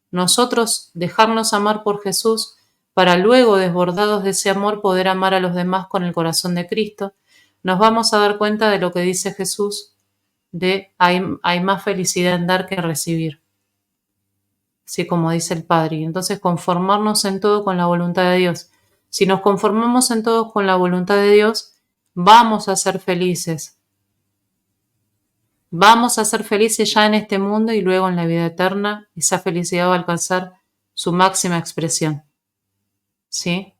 nosotros dejarnos amar por Jesús para luego, desbordados de ese amor, poder amar a los demás con el corazón de Cristo, nos vamos a dar cuenta de lo que dice Jesús, de hay más felicidad en dar que en recibir. Sí, como dice el Padre. Y entonces conformarnos en todo con la voluntad de Dios. Si nos conformamos en todo con la voluntad de Dios, vamos a ser felices. Vamos a ser felices ya en este mundo y luego en la vida eterna. Esa felicidad va a alcanzar su máxima expresión. ¿Sí?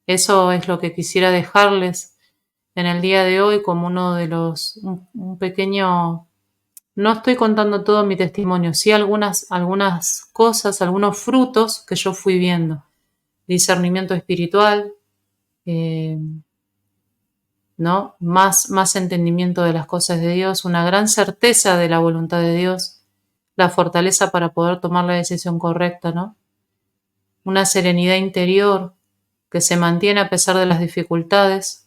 Eso es lo que quisiera dejarles en el día de hoy como uno de un pequeño. No estoy contando todo mi testimonio, sí algunas cosas, algunos frutos que yo fui viendo. Discernimiento espiritual, ¿no? Más entendimiento de las cosas de Dios, una gran certeza de la voluntad de Dios, la fortaleza para poder tomar la decisión correcta, ¿no? Una serenidad interior que se mantiene a pesar de las dificultades.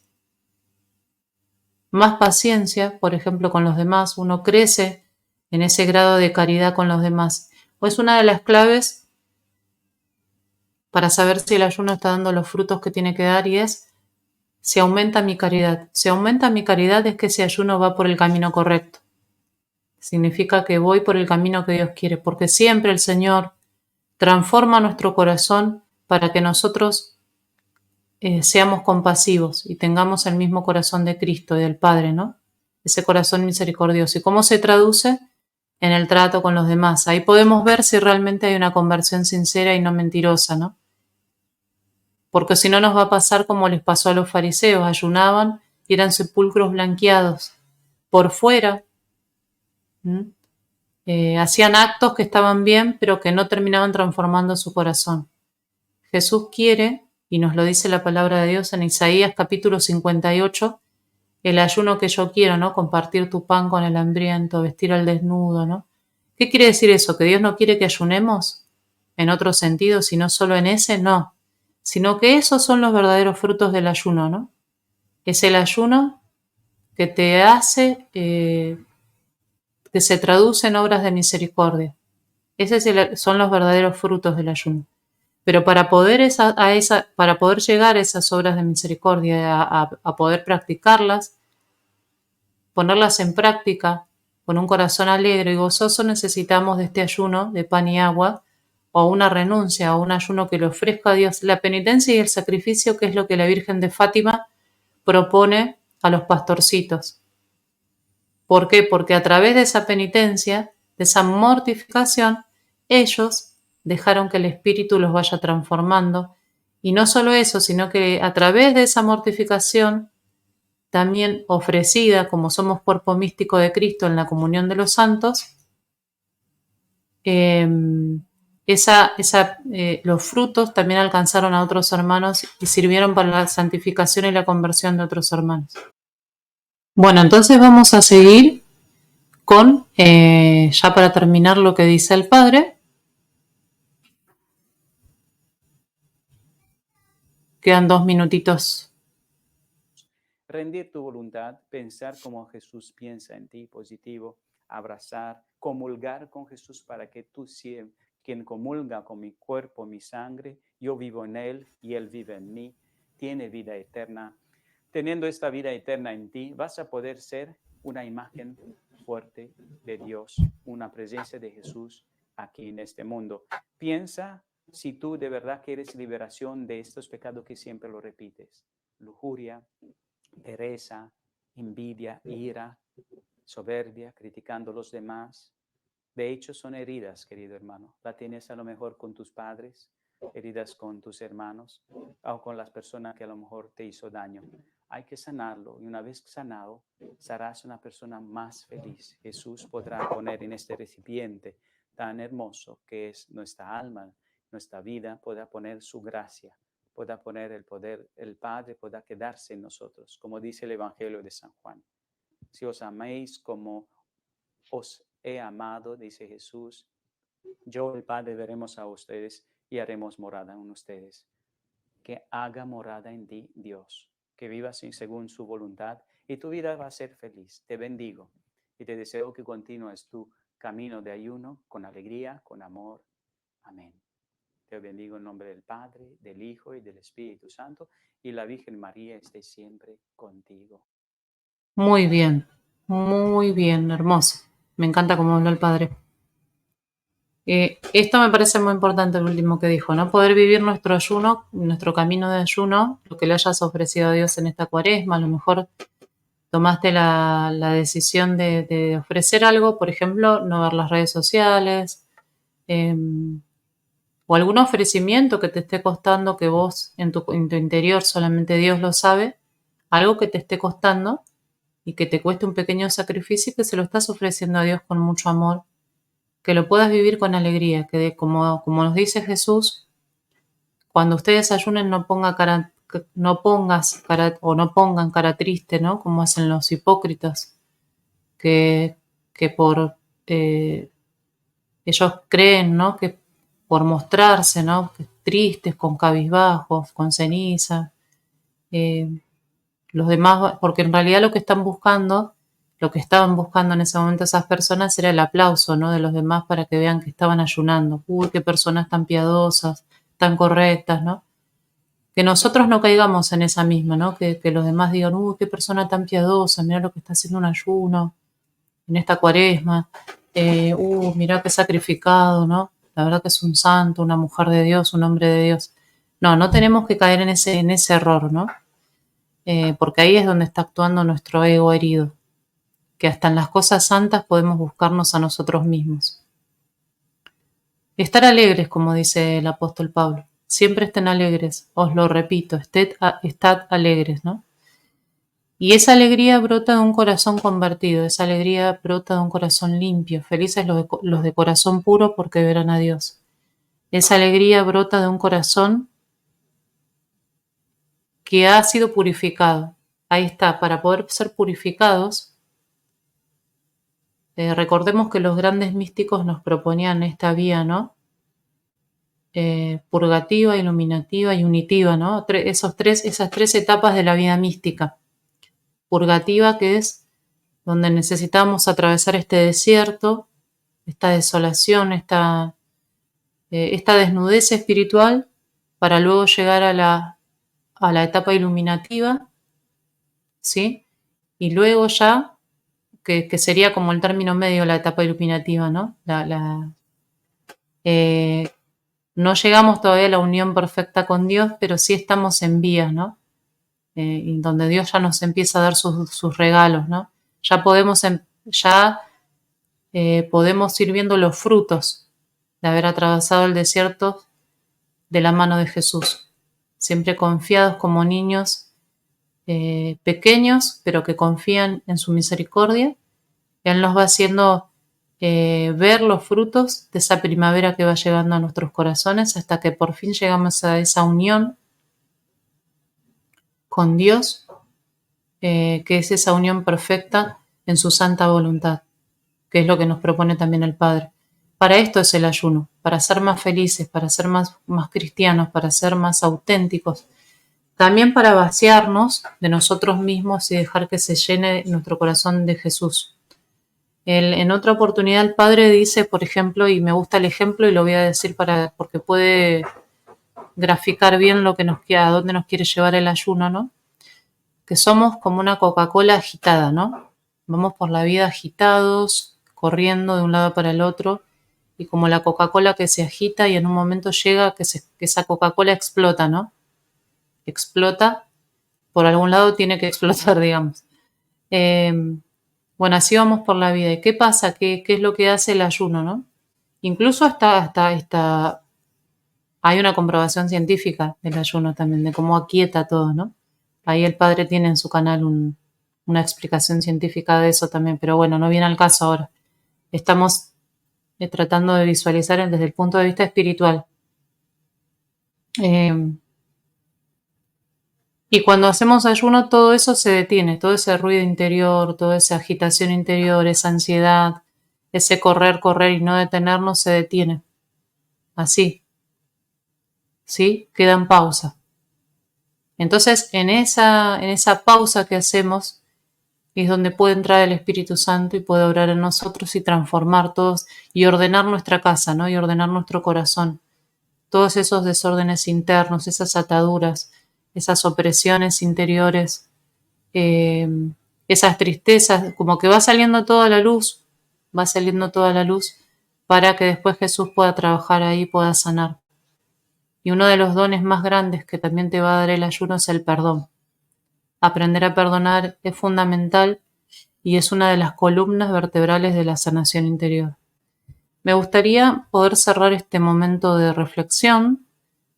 Más paciencia, por ejemplo, con los demás. Uno crece en ese grado de caridad con los demás. Pues una de las claves para saber si el ayuno está dando los frutos que tiene que dar y es si aumenta mi caridad. Si aumenta mi caridad es que ese ayuno va por el camino correcto. Significa que voy por el camino que Dios quiere, porque siempre el Señor transforma nuestro corazón para que nosotros seamos compasivos y tengamos el mismo corazón de Cristo y del Padre, ¿no? Ese corazón misericordioso. ¿Y cómo se traduce? En el trato con los demás. Ahí podemos ver si realmente hay una conversión sincera y no mentirosa, ¿no? Porque si no nos va a pasar como les pasó a los fariseos, ayunaban y eran sepulcros blanqueados. Por fuera, hacían actos que estaban bien, pero que no terminaban transformando su corazón. Jesús quiere, y nos lo dice la palabra de Dios en Isaías capítulo 58, el ayuno que yo quiero, ¿no? Compartir tu pan con el hambriento, vestir al desnudo, ¿no? ¿Qué quiere decir eso? ¿Que Dios no quiere que ayunemos? En otro sentido, sino solo en ese, no. Sino que esos son los verdaderos frutos del ayuno, ¿no? Es el ayuno que te hace, que se traduce en obras de misericordia. Son los verdaderos frutos del ayuno. Pero para poder llegar a esas obras de misericordia, a poder practicarlas, ponerlas en práctica con un corazón alegre y gozoso, necesitamos de este ayuno de pan y agua, o una renuncia, o un ayuno que le ofrezca a Dios. La penitencia y el sacrificio, que es lo que la Virgen de Fátima propone a los pastorcitos. ¿Por qué? Porque a través de esa penitencia, de esa mortificación, ellos dejaron que el Espíritu los vaya transformando. Y no solo eso, sino que a través de esa mortificación, también ofrecida como somos cuerpo místico de Cristo en la comunión de los santos, los frutos también alcanzaron a otros hermanos y sirvieron para la santificación y la conversión de otros hermanos. Bueno, entonces vamos a seguir con, ya para terminar, lo que dice el Padre. Quedan 2 minutitos. Rendir tu voluntad, pensar como Jesús piensa en ti, positivo, abrazar, comulgar con Jesús para que tú seas quien comulga con mi cuerpo, mi sangre, yo vivo en Él y Él vive en mí, tiene vida eterna. Teniendo esta vida eterna en ti, vas a poder ser una imagen fuerte de Dios, una presencia de Jesús aquí en este mundo. Piensa si tú de verdad quieres liberación de estos pecados que siempre lo repites: lujuria, pereza, envidia, ira, soberbia, criticando a los demás. De hecho, son heridas, querido hermano. La tienes a lo mejor con tus padres, heridas con tus hermanos o con las personas que a lo mejor te hizo daño. Hay que sanarlo y una vez sanado, serás una persona más feliz. Jesús podrá poner en este recipiente tan hermoso que es nuestra alma, nuestra vida, podrá poner su gracia, podrá poner el poder, el Padre podrá quedarse en nosotros, como dice el Evangelio de San Juan. Si os améis como os he amado, dice Jesús, yo, el Padre, veremos a ustedes y haremos morada en ustedes. Que haga morada en ti Dios, que vivas según su voluntad y tu vida va a ser feliz. Te bendigo y te deseo que continúes tu camino de ayuno con alegría, con amor. Amén. Te bendigo en nombre del Padre, del Hijo y del Espíritu Santo, y la Virgen María esté siempre contigo. Muy bien, hermoso. Me encanta cómo habló el Padre. Esto me parece muy importante, el último que dijo, ¿no? Poder vivir nuestro ayuno, nuestro camino de ayuno, lo que le hayas ofrecido a Dios en esta cuaresma. A lo mejor tomaste la decisión de ofrecer algo, por ejemplo, no ver las redes sociales, o algún ofrecimiento que te esté costando, que vos en tu interior solamente Dios lo sabe, algo que te esté costando y que te cueste un pequeño sacrificio y que se lo estás ofreciendo a Dios con mucho amor, que lo puedas vivir con alegría, que como nos dice Jesús, cuando ustedes ayunen no pongan cara triste, ¿no? Como hacen los hipócritas, que por ellos creen, ¿no? Que por mostrarse, ¿no? Que tristes, con cabizbajos, con ceniza, los demás, porque en realidad lo que estaban buscando en ese momento esas personas era el aplauso, ¿no? De los demás para que vean que estaban ayunando. Uy, qué personas tan piadosas, tan correctas, ¿no? Que nosotros no caigamos en esa misma, ¿no? Que los demás digan, uy, qué persona tan piadosa, mira lo que está haciendo un ayuno en esta cuaresma, mira qué sacrificado, ¿no? La verdad que es un santo, una mujer de Dios, un hombre de Dios. No tenemos que caer en ese error, ¿no? Porque ahí es donde está actuando nuestro ego herido, que hasta en las cosas santas podemos buscarnos a nosotros mismos. Estar alegres, como dice el apóstol Pablo. Siempre estén alegres, os lo repito, estad alegres, ¿no? Y esa alegría brota de un corazón convertido, esa alegría brota de un corazón limpio. Felices los de corazón puro porque verán a Dios. Esa alegría brota de un corazón que ha sido purificado. Ahí está, para poder ser purificados, recordemos que los grandes místicos nos proponían esta vía, ¿no? Purgativa, iluminativa y unitiva, ¿no? Esas tres etapas de la vida mística. Purgativa, que es donde necesitamos atravesar este desierto, esta desolación, esta desnudez espiritual, para luego llegar a la etapa iluminativa, ¿sí? Y luego ya que sería como el término medio, la etapa iluminativa, ¿no? No llegamos todavía a la unión perfecta con Dios, pero sí estamos en vías, ¿no? Y donde Dios ya nos empieza a dar sus regalos, ¿no? Ya podemos ir viendo los frutos de haber atravesado el desierto de la mano de Jesús, siempre confiados como niños pequeños, pero que confían en su misericordia. Él nos va haciendo ver los frutos de esa primavera que va llegando a nuestros corazones hasta que por fin llegamos a esa unión con Dios, que es esa unión perfecta en su santa voluntad, que es lo que nos propone también el Padre. Para esto es el ayuno, para ser más felices, para ser más cristianos, para ser más auténticos. También para vaciarnos de nosotros mismos y dejar que se llene nuestro corazón de Jesús. En otra oportunidad el Padre dice, por ejemplo, y me gusta el ejemplo y lo voy a decir porque puede graficar bien a dónde nos quiere llevar el ayuno, ¿no? Que somos como una Coca-Cola agitada, ¿no? Vamos por la vida agitados, corriendo de un lado para el otro, y como la Coca-Cola que se agita y en un momento llega que esa Coca-Cola explota, ¿no? Explota, por algún lado tiene que explotar, digamos. Bueno, así vamos por la vida. ¿Y qué pasa? ¿Qué es lo que hace el ayuno, no? Incluso hay una comprobación científica del ayuno también, de cómo aquieta todo, ¿no? Ahí el Padre tiene en su canal una explicación científica de eso también, pero bueno, no viene al caso ahora. Estamos tratando de visualizar desde el punto de vista espiritual. Y cuando hacemos ayuno, todo eso se detiene, todo ese ruido interior, toda esa agitación interior, esa ansiedad, ese correr y no detenernos se detiene. Así. ¿Sí? Queda en pausa. Entonces, en esa pausa que hacemos es donde puede entrar el Espíritu Santo y puede obrar en nosotros y transformar todos y ordenar nuestra casa, ¿no? Y ordenar nuestro corazón. Todos esos desórdenes internos, esas ataduras, esas opresiones interiores, esas tristezas, como que va saliendo toda la luz para que después Jesús pueda trabajar ahí, pueda sanar. Y uno de los dones más grandes que también te va a dar el ayuno es el perdón. Aprender a perdonar es fundamental y es una de las columnas vertebrales de la sanación interior. Me gustaría poder cerrar este momento de reflexión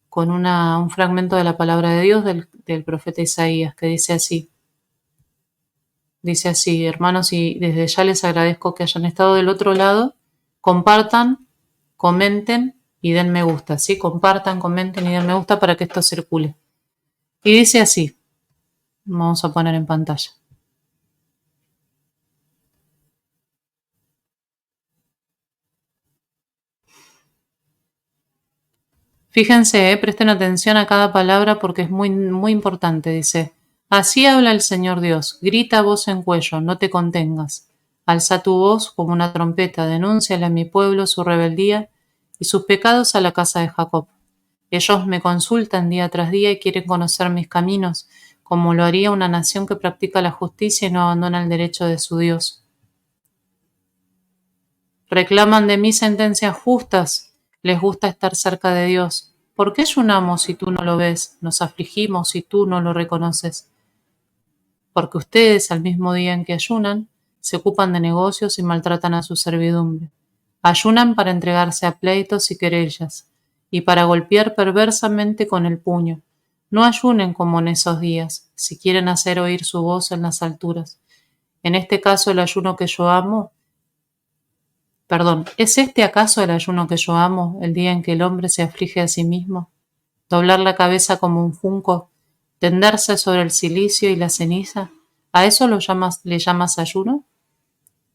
con un fragmento de la palabra de Dios del profeta Isaías, que dice así. Dice así, hermanos, y desde ya les agradezco que hayan estado del otro lado. Compartan, comenten y den me gusta, ¿sí? Compartan, comenten y den me gusta para que esto circule. Y dice así, vamos a poner en pantalla. Fíjense, presten atención a cada palabra porque es muy, muy importante, dice. Así habla el Señor Dios, grita a voz en cuello, no te contengas. Alza tu voz como una trompeta, denúnciale a mi pueblo su rebeldía y sus pecados a la casa de Jacob. Ellos me consultan día tras día y quieren conocer mis caminos, como lo haría una nación que practica la justicia y no abandona el derecho de su Dios. Reclaman de mí sentencias justas, les gusta estar cerca de Dios. ¿Por qué ayunamos si tú no lo ves? Nos afligimos si tú no lo reconoces. Porque ustedes, al mismo día en que ayunan, se ocupan de negocios y maltratan a su servidumbre. Ayunan para entregarse a pleitos y querellas, y para golpear perversamente con el puño. No ayunen como en esos días, si quieren hacer oír su voz en las alturas. En este caso el ayuno que yo amo, ¿es este acaso el ayuno que yo amo, el día en que el hombre se aflige a sí mismo? Doblar la cabeza como un junco, tenderse sobre el cilicio y la ceniza, ¿a eso le llamas ayuno?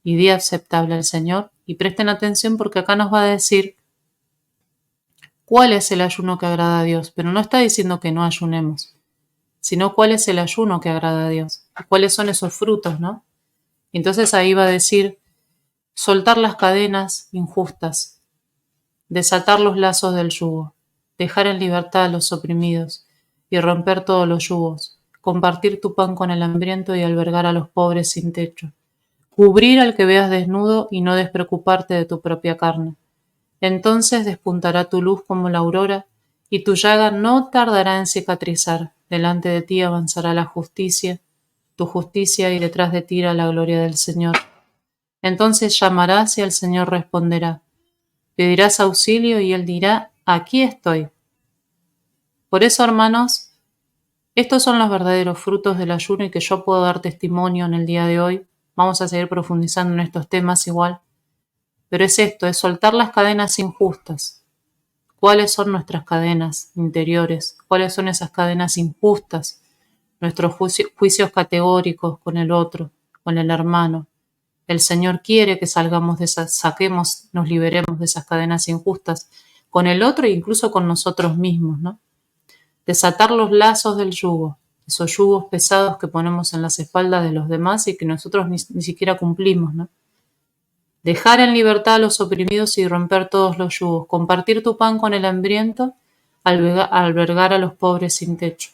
Y día aceptable al Señor, y presten atención porque acá nos va a decir cuál es el ayuno que agrada a Dios, pero no está diciendo que no ayunemos, sino cuál es el ayuno que agrada a Dios, y cuáles son esos frutos, ¿no? Entonces ahí va a decir, soltar las cadenas injustas, desatar los lazos del yugo, dejar en libertad a los oprimidos y romper todos los yugos, compartir tu pan con el hambriento y albergar a los pobres sin techo, cubrir al que veas desnudo y no despreocuparte de tu propia carne. Entonces despuntará tu luz como la aurora, y tu llaga no tardará en cicatrizar. Delante de ti avanzará la justicia, tu justicia, y detrás de ti irá la gloria del Señor. Entonces llamarás y el Señor responderá. Pedirás auxilio y Él dirá, aquí estoy. Por eso, hermanos, estos son los verdaderos frutos del ayuno y que yo puedo dar testimonio en el día de hoy. Vamos a seguir profundizando en estos temas igual. Pero es esto, es soltar las cadenas injustas. ¿Cuáles son nuestras cadenas interiores? ¿Cuáles son esas cadenas injustas? Nuestros juicios categóricos con el otro, con el hermano. El Señor quiere que salgamos de esas, saquemos, nos liberemos de esas cadenas injustas con el otro e incluso con nosotros mismos, ¿no? Desatar los lazos del yugo, esos yugos pesados que ponemos en las espaldas de los demás y que nosotros ni siquiera cumplimos, ¿no? Dejar en libertad a los oprimidos y romper todos los yugos, compartir tu pan con el hambriento, albergar a los pobres sin techo.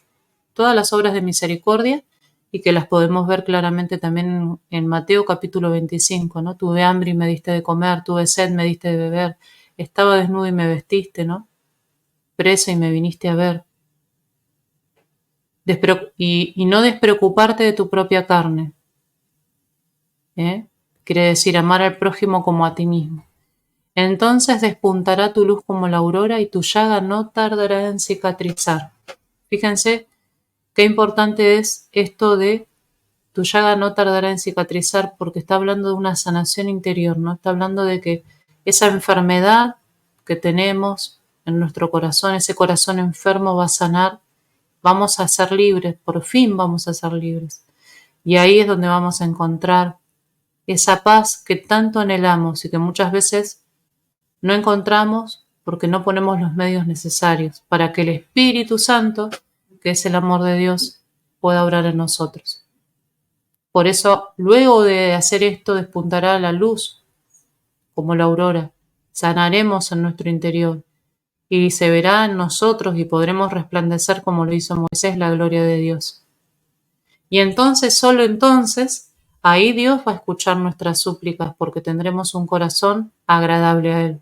Todas las obras de misericordia y que las podemos ver claramente también en Mateo capítulo 25, ¿no? Tuve hambre y me diste de comer, tuve sed, me diste de beber, estaba desnudo y me vestiste, ¿no? Preso y me viniste a ver. Y no despreocuparte de tu propia carne. Quiere decir amar al prójimo como a ti mismo. Entonces despuntará tu luz como la aurora y tu llaga no tardará en cicatrizar. Fíjense qué importante es esto de tu llaga no tardará en cicatrizar, porque está hablando de una sanación interior, ¿no? Está hablando de que esa enfermedad que tenemos en nuestro corazón, ese corazón enfermo va a sanar, vamos a ser libres, por fin vamos a ser libres. Y ahí es donde vamos a encontrar esa paz que tanto anhelamos y que muchas veces no encontramos porque no ponemos los medios necesarios para que el Espíritu Santo, que es el amor de Dios, pueda obrar en nosotros. Por eso, luego de hacer esto, despuntará la luz como la aurora. Sanaremos en nuestro interior y se verá en nosotros y podremos resplandecer como lo hizo Moisés la gloria de Dios. Y entonces, solo entonces, ahí Dios va a escuchar nuestras súplicas porque tendremos un corazón agradable a Él.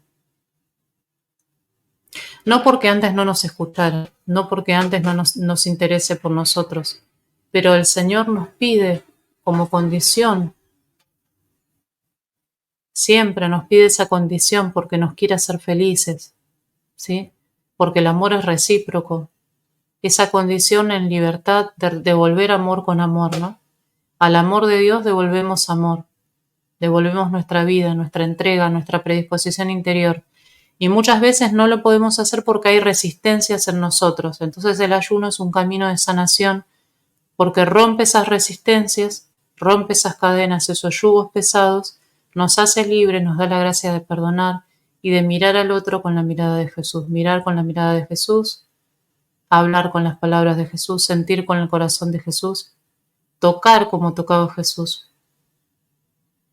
No porque antes no nos escuchara, no porque antes no nos interese por nosotros, pero el Señor nos pide como condición, siempre nos pide esa condición porque nos quiere hacer felices, ¿sí? Porque el amor es recíproco. Esa condición en libertad de devolver amor con amor, ¿no? Al amor de Dios devolvemos amor, devolvemos nuestra vida, nuestra entrega, nuestra predisposición interior. Y muchas veces no lo podemos hacer porque hay resistencias en nosotros. Entonces el ayuno es un camino de sanación porque rompe esas resistencias, rompe esas cadenas, esos yugos pesados, nos hace libres, nos da la gracia de perdonar y de mirar al otro con la mirada de Jesús. Mirar con la mirada de Jesús, hablar con las palabras de Jesús, sentir con el corazón de Jesús, tocar como tocaba Jesús.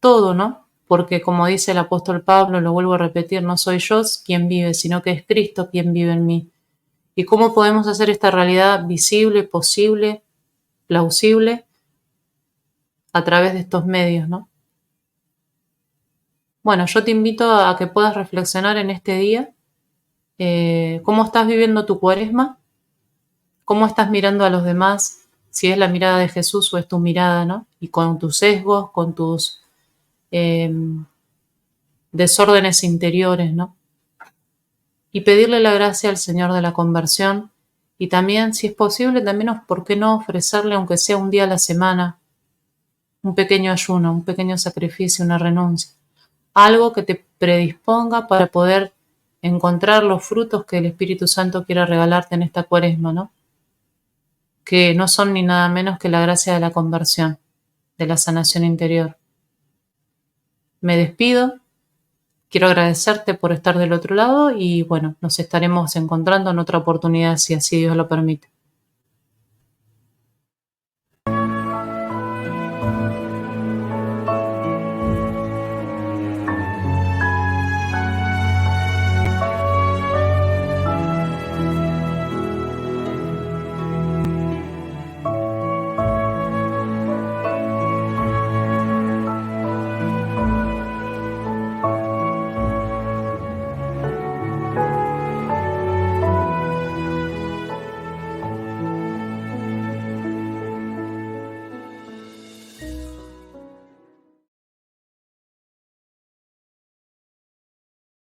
Todo, ¿no? Porque como dice el apóstol Pablo, lo vuelvo a repetir, no soy yo quien vive, sino que es Cristo quien vive en mí. ¿Y cómo podemos hacer esta realidad visible, posible, plausible? A través de estos medios, ¿no? Bueno, yo te invito a que puedas reflexionar en este día cómo estás viviendo tu cuaresma, cómo estás mirando a los demás, si es la mirada de Jesús o es tu mirada, ¿no? Y con tus sesgos, con tus desórdenes interiores, ¿no? Y pedirle la gracia al Señor de la conversión y también, si es posible, también, ¿por qué no ofrecerle, aunque sea un día a la semana, un pequeño ayuno, un pequeño sacrificio, una renuncia? Algo que te predisponga para poder encontrar los frutos que el Espíritu Santo quiera regalarte en esta cuaresma, ¿no? Que no son ni nada menos que la gracia de la conversión, de la sanación interior. Me despido, quiero agradecerte por estar del otro lado y bueno, nos estaremos encontrando en otra oportunidad si así Dios lo permite.